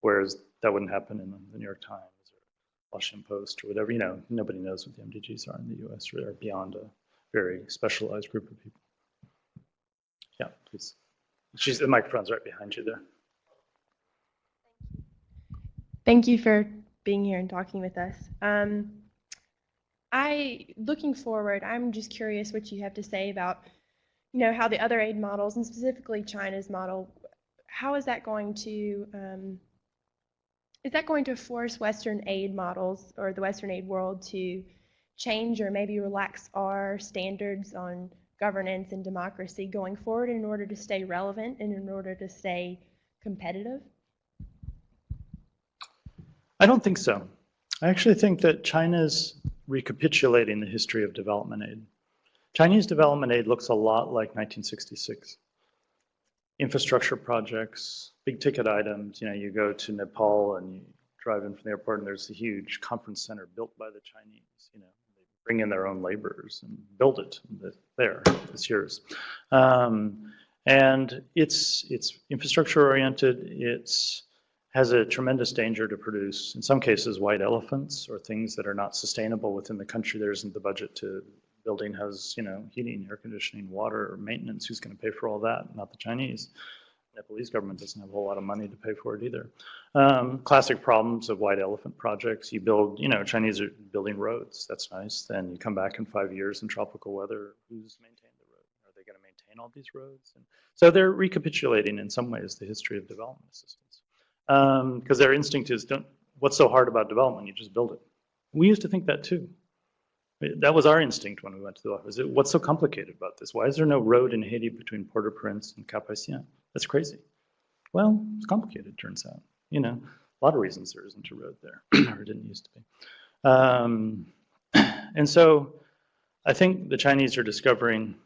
whereas that wouldn't happen in the New York Times or Washington Post or whatever. Nobody knows what the MDGs are in the US, or they're beyond a very specialized group of people. Yeah, please. The microphone's right behind you there. Thank you for being here and talking with us. Looking forward, I'm just curious what you have to say about, how the other aid models, and specifically China's model, how is that going to force Western aid models or the Western aid world to change or maybe relax our standards on governance and democracy going forward in order to stay relevant and in order to stay competitive? I don't think so. I actually think that China's recapitulating the history of development aid. Chinese development aid looks a lot like 1966. Infrastructure projects, big ticket items. You go to Nepal and you drive in from the airport and there's a huge conference center built by the Chinese. They bring in their own laborers and build it. There, it's yours. And it's infrastructure oriented. It's has a tremendous danger to produce, in some cases, white elephants or things that are not sustainable within the country. There isn't the budget to building has, heating, air conditioning, water, or maintenance. Who's going to pay for all that? Not the Chinese. The Nepalese government doesn't have a whole lot of money to pay for it either. Classic problems of white elephant projects. You build, Chinese are building roads. That's nice. Then you come back in 5 years in tropical weather. Who's maintained the road? Are they going to maintain all these roads? And so they're recapitulating in some ways the history of development assistance. Because their instinct is, what's so hard about development? You just build it. We used to think that too. That was our instinct when we went to the office. What's so complicated about this? Why is there no road in Haiti between Port-au-Prince and Cap-Haïtien? That's crazy. Well, it's complicated, turns out. A lot of reasons there isn't a road there, or it didn't used to be. And so I think the Chinese are discovering,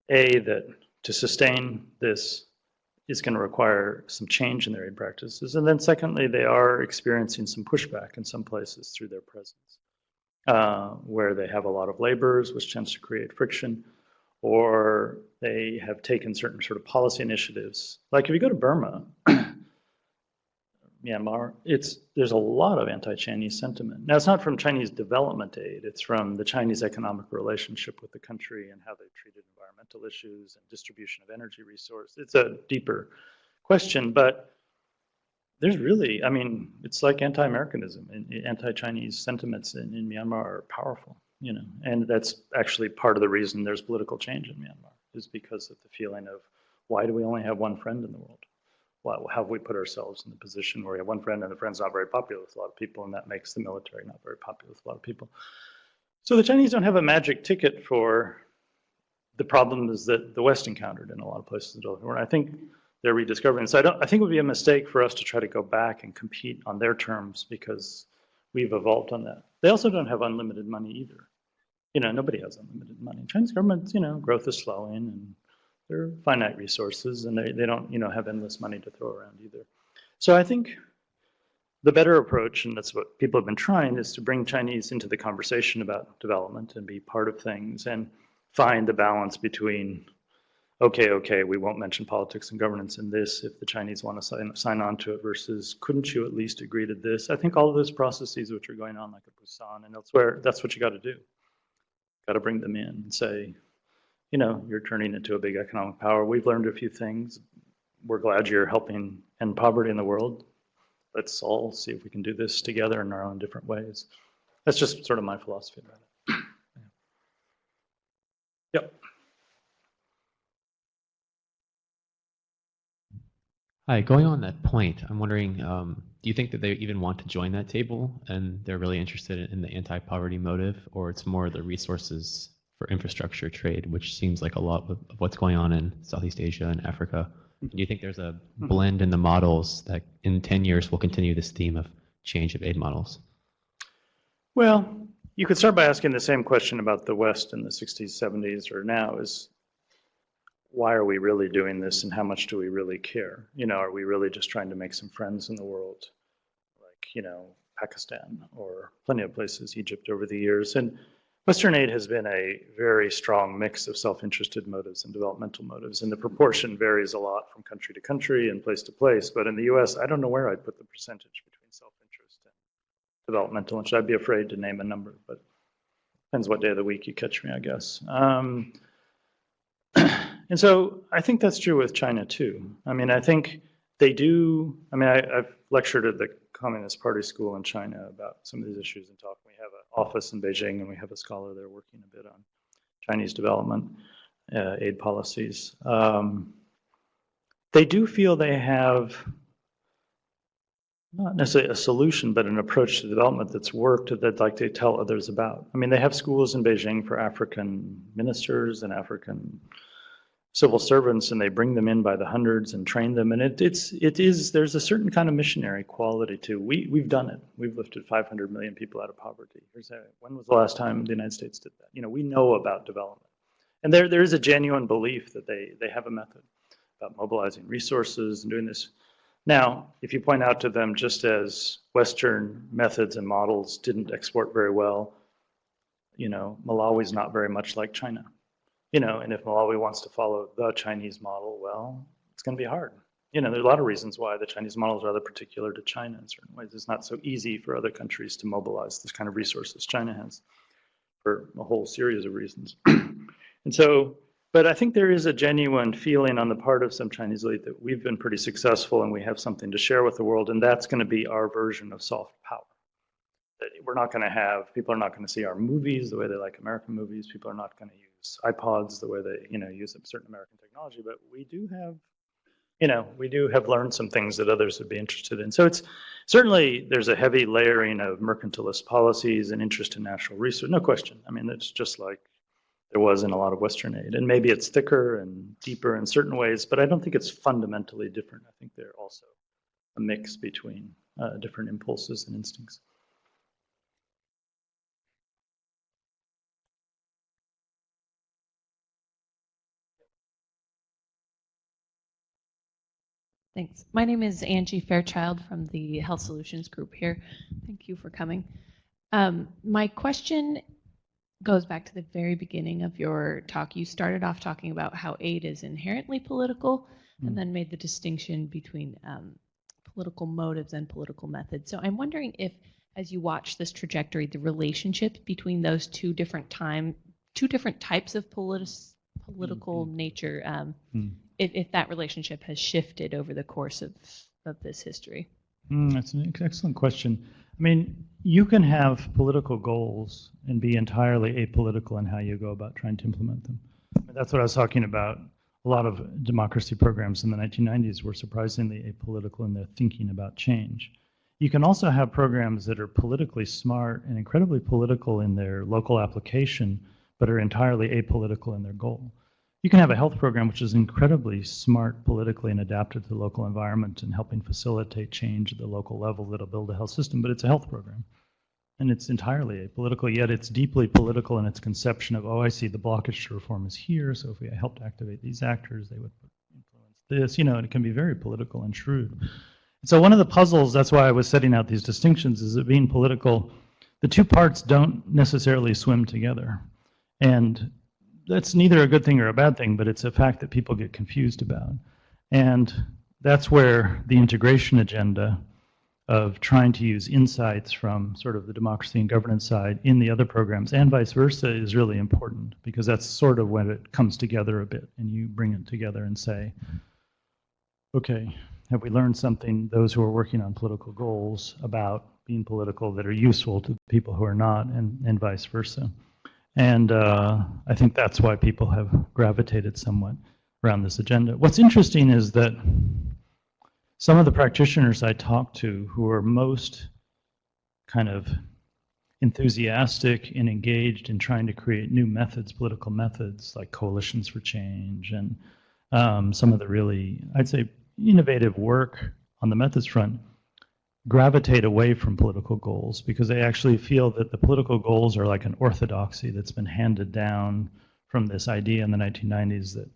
that to sustain this is going to require some change in their aid practices. And then secondly, they are experiencing some pushback in some places through their presence, where they have a lot of laborers, which tends to create friction, or they have taken certain sort of policy initiatives. Like if you go to Burma, Myanmar, there's a lot of anti-Chinese sentiment. Now, it's not from Chinese development aid, it's from the Chinese economic relationship with the country and how they've treated environmental issues and distribution of energy resources. It's a deeper question, but there's really, it's like anti-Americanism and anti-Chinese sentiments in Myanmar are powerful, and that's actually part of the reason there's political change in Myanmar, is because of the feeling of, why do we only have one friend in the world? Well, how have we put ourselves in the position where we have one friend and the friend's not very popular with a lot of people, and that makes the military not very popular with a lot of people. So the Chinese don't have a magic ticket for the problems that the West encountered in a lot of places in the world. I think they're rediscovering. So I think it would be a mistake for us to try to go back and compete on their terms because we've evolved on that. They also don't have unlimited money either. Nobody has unlimited money. Chinese government, growth is slowing, and there are finite resources, and they don't, have endless money to throw around either. So I think the better approach, and that's what people have been trying, is to bring Chinese into the conversation about development and be part of things and find the balance between, okay, we won't mention politics and governance in this if the Chinese want to sign on to it, versus couldn't you at least agree to this? I think all of those processes which are going on, like at Busan and elsewhere, that's what you got to do. Got to bring them in and say, you're turning into a big economic power. We've learned a few things. We're glad you're helping end poverty in the world. Let's all see if we can do this together in our own different ways. That's just sort of my philosophy about it. Yep. Hi, going on that point, I'm wondering, do you think that they even want to join that table and they're really interested in the anti-poverty motive, or it's more the resources for infrastructure trade, which seems like a lot of what's going on in Southeast Asia and Africa? Do you think there's a blend in the models that in 10 years will continue this theme of change of aid models? Well, you could start by asking the same question about the West in the 60s, 70s, or now is, why are we really doing this and how much do we really care? Are we really just trying to make some friends in the world? Like, Pakistan or plenty of places, Egypt over the years. And Western aid has been a very strong mix of self-interested motives and developmental motives, and the proportion varies a lot from country to country and place to place. But in the US, I don't know where I'd put the percentage between self-interest and developmental, and I'd be afraid to name a number, but depends what day of the week you catch me, I guess. And so I think that's true with China too. I think they do, I've lectured at the Communist Party School in China about some of these issues and talk. We have an office in Beijing and we have a scholar there working a bit on Chinese development aid policies. They do feel they have not necessarily a solution, but an approach to development that's worked that they'd like to tell others about. They have schools in Beijing for African ministers and African civil servants, and they bring them in by the hundreds and train them. And there's a certain kind of missionary quality too. We've done it. We've lifted 500 million people out of poverty. When was the last time the United States did that? We know about development. And there is a genuine belief that they have a method about mobilizing resources and doing this. Now, if you point out to them, just as Western methods and models didn't export very well, Malawi's not very much like China. And if Malawi wants to follow the Chinese model, well, it's going to be hard. There's a lot of reasons why the Chinese model is rather particular to China in certain ways. It's not so easy for other countries to mobilize this kind of resources China has for a whole series of reasons. And so, but I think there is a genuine feeling on the part of some Chinese elite that we've been pretty successful and we have something to share with the world, and that's going to be our version of soft power. That we're not going to have, people are not going to see our movies the way they like American movies. People are not going to use iPods the way they, use certain American technology, but we do have learned some things that others would be interested in. So it's certainly, there's a heavy layering of mercantilist policies and interest in natural resource, no question. It's just like there was in a lot of Western aid, and maybe it's thicker and deeper in certain ways, but I don't think it's fundamentally different. I think they're also a mix between different impulses and instincts. Thanks. My name is Angie Fairchild from the Health Solutions Group here. Thank you for coming. My question goes back to the very beginning of your talk. You started off talking about how aid is inherently political, and then made the distinction between political motives and political methods. So I'm wondering if, as you watch this trajectory, the relationship between those two different types of political nature, if that relationship has shifted over the course of this history. That's an excellent question. You can have political goals and be entirely apolitical in how you go about trying to implement them. That's what I was talking about. A lot of democracy programs in the 1990s were surprisingly apolitical in their thinking about change. You can also have programs that are politically smart and incredibly political in their local application, but are entirely apolitical in their goal. You can have a health program which is incredibly smart politically and adapted to the local environment and helping facilitate change at the local level that'll build a health system, but it's a health program. and it's entirely apolitical, yet it's deeply political in its conception of, oh, I see the blockage to reform is here, so if we helped activate these actors, they would influence this, and it can be very political and shrewd. So one of the puzzles, that's why I was setting out these distinctions, is that being political, the two parts don't necessarily swim together. And that's neither a good thing or a bad thing, but it's a fact that people get confused about. And that's where the integration agenda of trying to use insights from sort of the democracy and governance side in the other programs and vice versa is really important, because that's sort of when it comes together a bit and you bring it together and say, okay, have we learned something, those who are working on political goals, about being political that are useful to people who are not, and vice versa. And I think that's why people have gravitated somewhat around this agenda. What's interesting is that some of the practitioners I talk to who are most kind of enthusiastic and engaged in trying to create new methods, political methods, like coalitions for change, and some of the really, I'd say, innovative work on the methods front, gravitate away from political goals because they actually feel that the political goals are like an orthodoxy that's been handed down from this idea in the 1990s that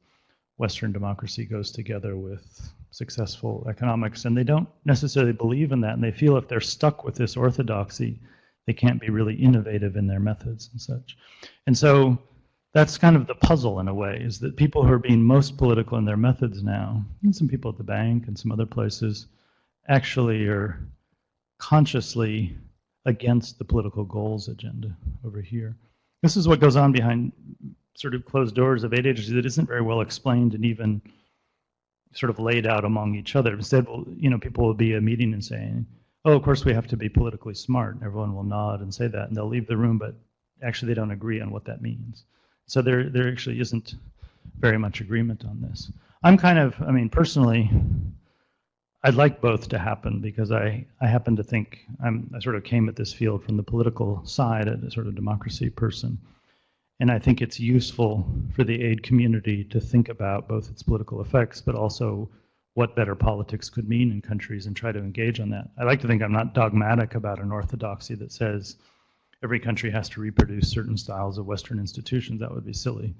Western democracy goes together with successful economics, and they don't necessarily believe in that, and they feel if they're stuck with this orthodoxy, they can't be really innovative in their methods and such. And so that's kind of the puzzle in a way, is that people who are being most political in their methods now, and some people at the bank and some other places, actually are consciously against the political goals agenda over here. This is what goes on behind sort of closed doors of aid agencies that isn't very well explained and even sort of laid out among each other. Instead, people will be a meeting and saying, oh, of course we have to be politically smart. And everyone will nod and say that, and they'll leave the room, but actually they don't agree on what that means. So there actually isn't very much agreement on this. I'm kind of, personally, I'd like both to happen because I happen to think, I sort of came at this field from the political side, as a sort of democracy person. And I think it's useful for the aid community to think about both its political effects, but also what better politics could mean in countries and try to engage on that. I like to think I'm not dogmatic about an orthodoxy that says every country has to reproduce certain styles of Western institutions. That would be silly.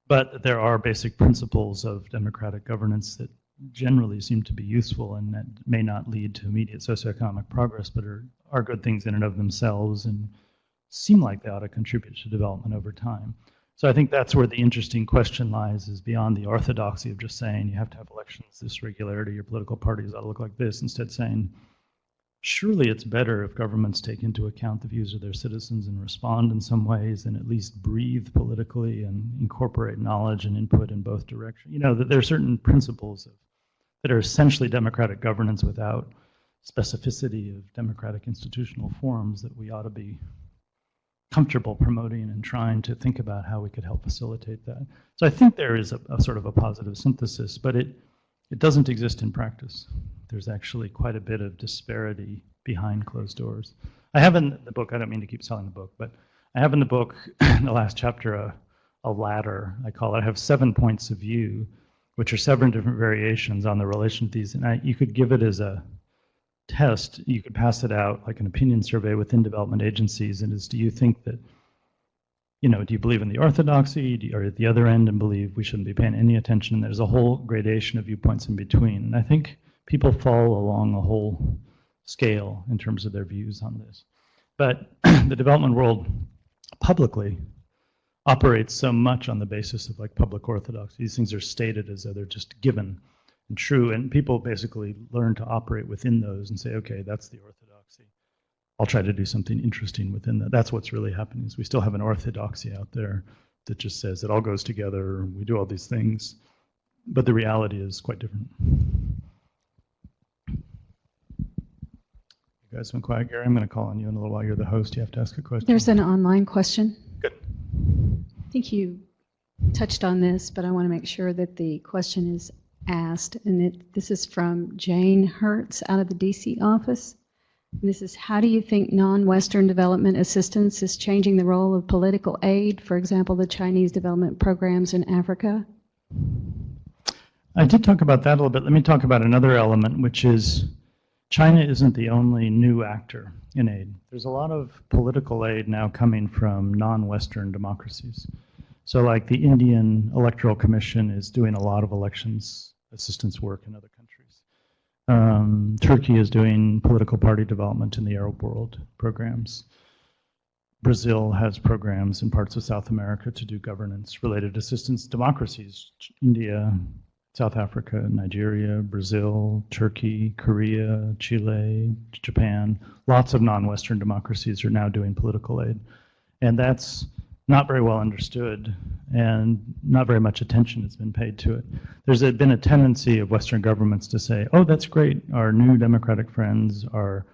But there are basic principles of democratic governance that generally seem to be useful and that may not lead to immediate socioeconomic progress, but are good things in and of themselves and seem like they ought to contribute to development over time. So I think that's where the interesting question lies, is beyond the orthodoxy of just saying you have to have elections this regularity, your political parties ought to look like this, instead saying surely it's better if governments take into account the views of their citizens and respond in some ways and at least breathe politically and incorporate knowledge and input in both directions. That there are certain principles that are essentially democratic governance without specificity of democratic institutional forms that we ought to be comfortable promoting and trying to think about how we could help facilitate that. So I think there is a sort of a positive synthesis, but it doesn't exist in practice. There's actually quite a bit of disparity behind closed doors. I have in the book, I don't mean to keep selling the book, but I have in the book, in the last chapter, a ladder, I call it. I have 7 points of view, which are 7 different variations on the relation to these. And you could give it as a test, you could pass it out like an opinion survey within development agencies, and do you think that, do you believe in the orthodoxy, or at the other end and believe we shouldn't be paying any attention? And there's a whole gradation of viewpoints in between. And I think people fall along a whole scale in terms of their views on this. But the development world publicly operates so much on the basis of like public orthodoxy. These things are stated as though they're just given and true, and people basically learn to operate within those and say, okay, that's the orthodoxy. I'll try to do something interesting within that. That's what's really happening, is we still have an orthodoxy out there that just says it all goes together, we do all these things, but the reality is quite different. You guys been quiet, Gary? I'm going to call on you in a little while. You're the host. You have to ask a question. There's an online question. Good. I think you touched on this, but I want to make sure that the question is asked. And this is from Jane Hertz out of the DC office. This is, how do you think non-Western development assistance is changing the role of political aid, for example, the Chinese development programs in Africa? I did talk about that a little bit. Let me talk about another element, which is China isn't the only new actor in aid. There's a lot of political aid now coming from non-Western democracies. So like the Indian Electoral Commission is doing a lot of elections assistance work in other countries. Turkey is doing political party development in the Arab world programs. Brazil has programs in parts of South America to do governance-related assistance. Democracies, India, South Africa, Nigeria, Brazil, Turkey, Korea, Chile, Japan, lots of non-Western democracies are now doing political aid. And that's not very well understood, and not very much attention has been paid to it. There's been a tendency of Western governments to say, oh, that's great, our new democratic friends are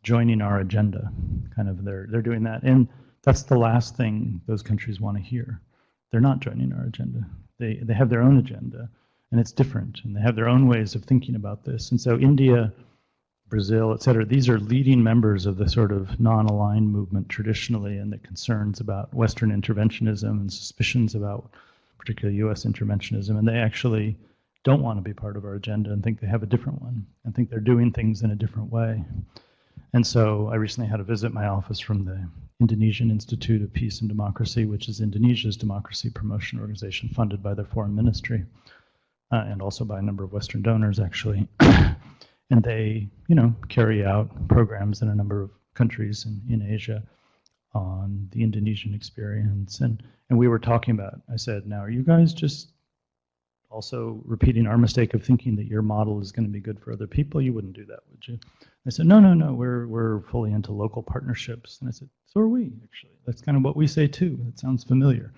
joining our agenda. Kind of they're doing that. And that's the last thing those countries want to hear. They're not joining our agenda. They have their own agenda, and it's different, and they have their own ways of thinking about this. And so India, Brazil, et cetera, these are leading members of the sort of non-aligned movement traditionally, and the concerns about Western interventionism and suspicions about particularly US interventionism, and they actually don't want to be part of our agenda and think they have a different one, and think they're doing things in a different way. And so I recently had a visit at my office from the Indonesian Institute of Peace and Democracy, which is Indonesia's democracy promotion organization funded by their foreign ministry, and also by a number of Western donors, actually. And they, carry out programs in a number of countries in Asia on the Indonesian experience. And we were talking about, I said, now are you guys just also repeating our mistake of thinking that your model is going to be good for other people? You wouldn't do that, would you? I said, no, we're fully into local partnerships. And I said, so are we, actually. That's kind of what we say too. That sounds familiar.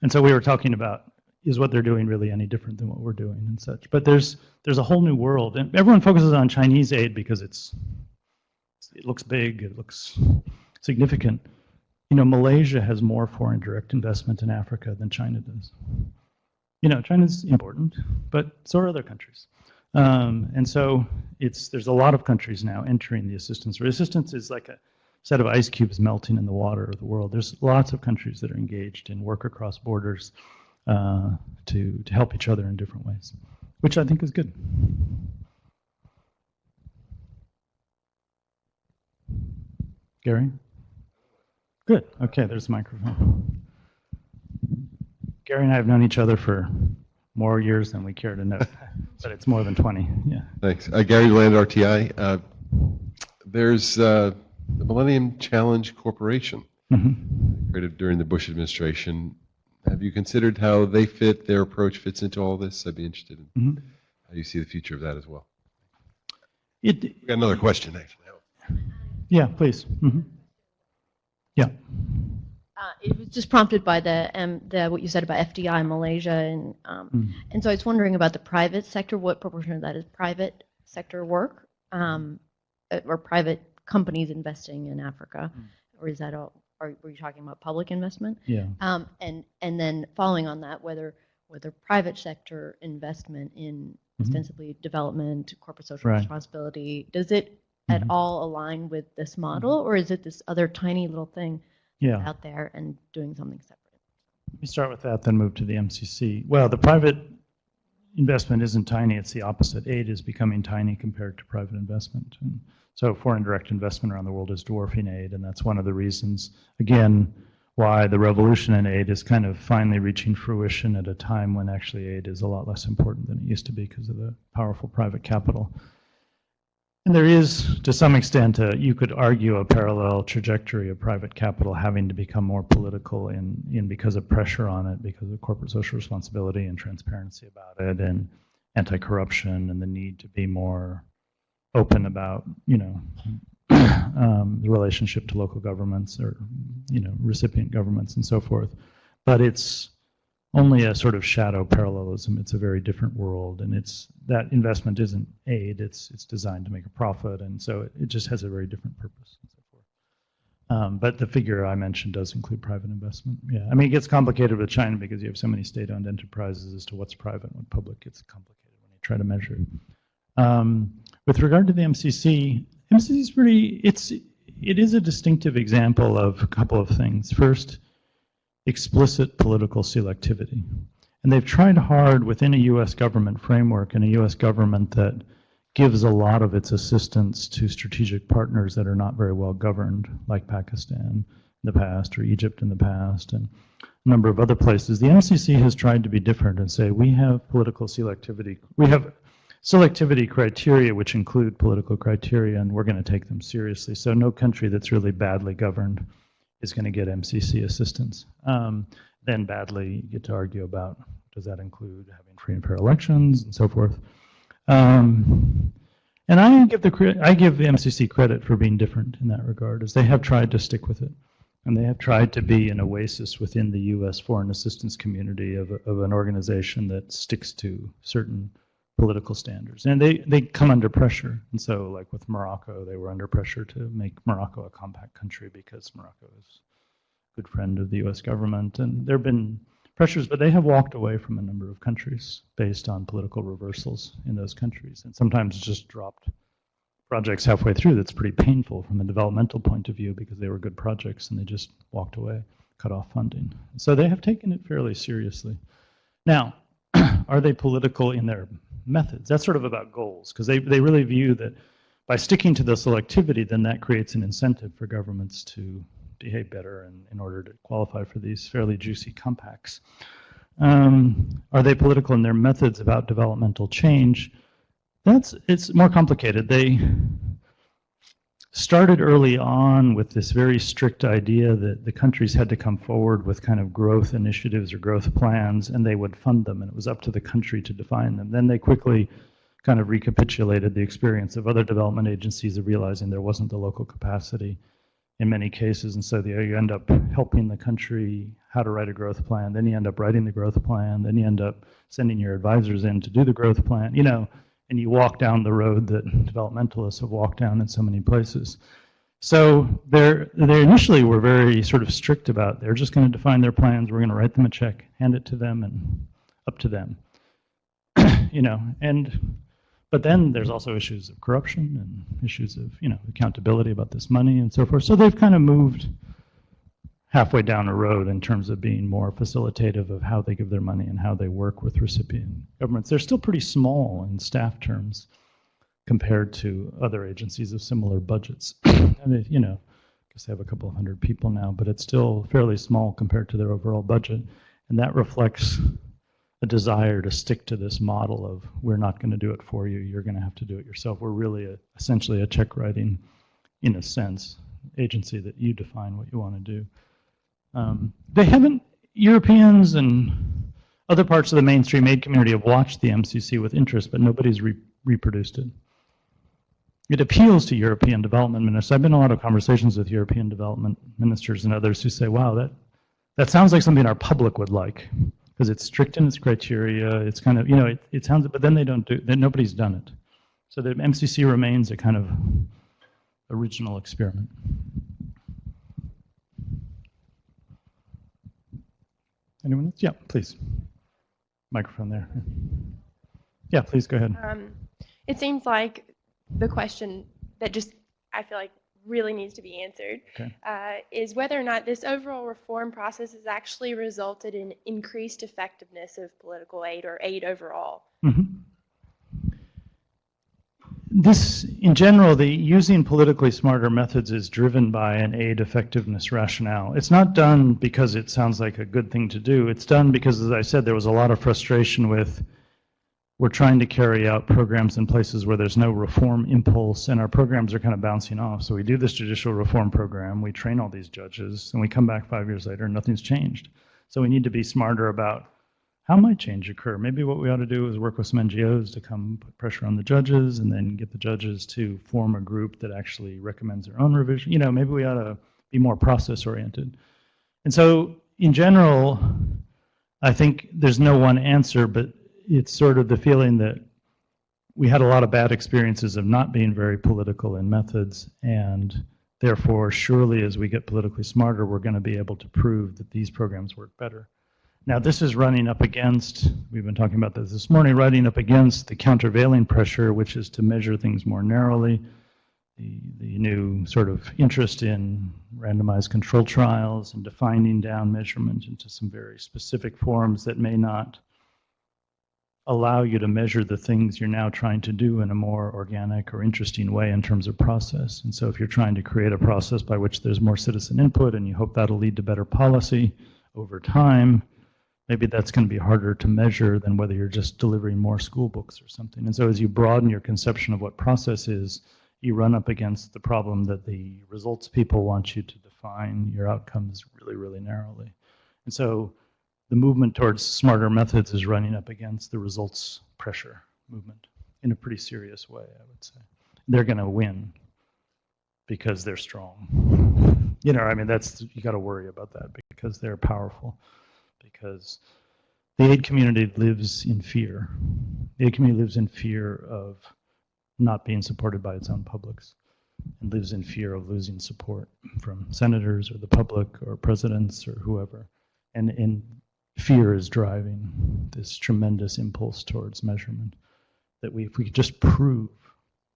And so we were talking about, is what they're doing really any different than what we're doing and such? But there's a whole new world, and everyone focuses on Chinese aid because it looks big, it looks significant. Malaysia has more foreign direct investment in Africa than China does. China's important, but so are other countries. And so there's a lot of countries now entering the assistance. Resistance is like a set of ice cubes melting in the water of the world. There's lots of countries that are engaged in work across borders to help each other in different ways, which I think is good. Gary? Good. Okay, there's the microphone. Gary and I have known each other for more years than we care to note, but it's more than 20. Yeah. Thanks. Gary Land, RTI. There's the Millennium Challenge Corporation, created during the Bush administration. Have you considered how they fit, their approach fits into all this? I'd be interested in how you see the future of that as well. We got another question, actually. Yeah, please. Yeah. It was just prompted by the what you said about FDI in Malaysia, and so I was wondering about the private sector. What proportion of that is private sector work, or private companies investing in Africa, or is that all? Were you talking about public investment? Yeah. And then following on that, whether private sector investment in ostensibly development, corporate social responsibility, does it at all align with this model, or is it this other tiny little thing out there and doing something separate? Let me start with that, then move to the MCC. Well, the private investment isn't tiny, it's the opposite. Aid is becoming tiny compared to private investment. And so foreign direct investment around the world is dwarfing aid, and that's one of the reasons, again, why the revolution in aid is kind of finally reaching fruition at a time when actually aid is a lot less important than it used to be because of the powerful private capital. And there is, to some extent, you could argue a parallel trajectory of private capital having to become more political in because of pressure on it, because of corporate social responsibility and transparency about it, and anti-corruption, and the need to be more open about, the relationship to local governments or, recipient governments and so forth. But it's only a sort of shadow parallelism. It's a very different world, and that investment isn't aid. It's designed to make a profit, and so it just has a very different purpose and so forth. But the figure I mentioned does include private investment. Yeah, I mean, it gets complicated with China because you have so many state-owned enterprises as to what's private and what public. It's complicated when you try to measure it. With regard to the MCC is really, it is a distinctive example of a couple of things. First, explicit political selectivity. And they've tried hard within a U.S. government framework and a U.S. government that gives a lot of its assistance to strategic partners that are not very well governed, like Pakistan in the past or Egypt in the past and a number of other places. The MCC has tried to be different and say we have political selectivity. We have selectivity criteria which include political criteria, and we're going to take them seriously. So no country that's really badly governed is going to get MCC assistance. Then badly, you get to argue about, does that include having free and fair elections and so forth. And I give the MCC credit for being different in that regard, as they have tried to stick with it. And they have tried to be an oasis within the U.S. foreign assistance community of an organization that sticks to certain political standards. And they come under pressure. And so, like with Morocco, they were under pressure to make Morocco a compact country because Morocco is a good friend of the U.S. government. And there have been pressures, but they have walked away from a number of countries based on political reversals in those countries, and sometimes just dropped projects halfway through. That's pretty painful from a developmental point of view because they were good projects and they just walked away, cut off funding. So they have taken it fairly seriously. Now, are they political in their methods? That's sort of about goals, because they really view that by sticking to the selectivity, then that creates an incentive for governments to behave better and in order to qualify for these fairly juicy compacts. Are they political in their methods about developmental change? It's more complicated. They started early on with this very strict idea that the countries had to come forward with kind of growth initiatives or growth plans, and they would fund them, and it was up to the country to define them. Then they quickly kind of recapitulated the experience of other development agencies of realizing there wasn't the local capacity in many cases, and so you end up helping the country how to write a growth plan, then you end up writing the growth plan, then you end up sending your advisors in to do the growth plan, and you walk down the road that developmentalists have walked down in so many places. So they initially were very sort of strict about, they're just going to define their plans, we're going to write them a check, hand it to them, and up to them. But then there's also issues of corruption and issues of, accountability about this money and so forth. So they've kind of moved halfway down a road in terms of being more facilitative of how they give their money and how they work with recipient governments. They're still pretty small in staff terms compared to other agencies of similar budgets. And they, I guess they have a couple of hundred people now, but it's still fairly small compared to their overall budget. And that reflects a desire to stick to this model of, we're not going to do it for you, you're going to have to do it yourself. We're really essentially a check writing, in a sense, agency that you define what you want to do. They haven't, Europeans and other parts of the mainstream aid community have watched the MCC with interest, but nobody's reproduced it. It appeals to European development ministers. I've been in a lot of conversations with European development ministers and others who say, wow, that sounds like something our public would like, because it's strict in its criteria. It's kind of, it sounds, but then nobody's done it. So the MCC remains a kind of original experiment. Anyone else? Yeah, please. Microphone there. Yeah, please go ahead. It seems like the question that I feel like really needs to be answered is whether or not this overall reform process has actually resulted in increased effectiveness of political aid or aid overall. Mm-hmm. This, in general, the using politically smarter methods is driven by an aid effectiveness rationale. It's not done because it sounds like a good thing to do. It's done because, as I said, there was a lot of frustration with, we're trying to carry out programs in places where there's no reform impulse, and our programs are kind of bouncing off. So we do this judicial reform program, we train all these judges, and we come back 5 years later and nothing's changed. So we need to be smarter about how might change occur. Maybe what we ought to do is work with some NGOs to come put pressure on the judges and then get the judges to form a group that actually recommends their own revision. Maybe we ought to be more process oriented. And so in general, I think there's no one answer, but it's sort of the feeling that we had a lot of bad experiences of not being very political in methods, and therefore, surely as we get politically smarter, we're going to be able to prove that these programs work better. Now, this is running up against, we've been talking about this morning, running up against the countervailing pressure, which is to measure things more narrowly, the new sort of interest in randomized control trials and defining down measurement into some very specific forms that may not allow you to measure the things you're now trying to do in a more organic or interesting way in terms of process. And so if you're trying to create a process by which there's more citizen input and you hope that'll lead to better policy over time, maybe that's going to be harder to measure than whether you're just delivering more school books or something. And so as you broaden your conception of what process is, you run up against the problem that the results people want you to define your outcomes really, really narrowly. And so the movement towards smarter methods is running up against the results pressure movement in a pretty serious way, I would say. They're going to win because they're strong. You know, I mean, you got to worry about that because they're powerful. Because the aid community lives in fear. The aid community lives in fear of not being supported by its own publics, and lives in fear of losing support from senators or the public or presidents or whoever. And fear is driving this tremendous impulse towards measurement, that if we could just prove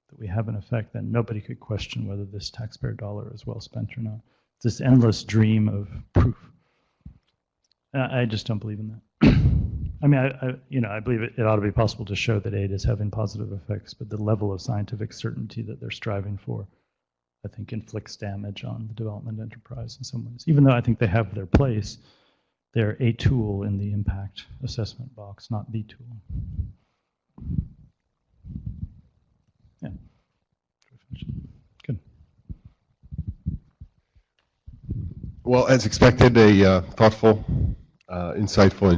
that we have an effect, then nobody could question whether this taxpayer dollar is well spent or not. It's this endless dream of proof. I just don't believe in that. I mean, I believe it ought to be possible to show that aid is having positive effects, but the level of scientific certainty that they're striving for, I think, inflicts damage on the development enterprise in some ways. Even though I think they have their place, they're a tool in the impact assessment box, not the tool. Yeah. Good. Well, as expected, a thoughtful, insightful,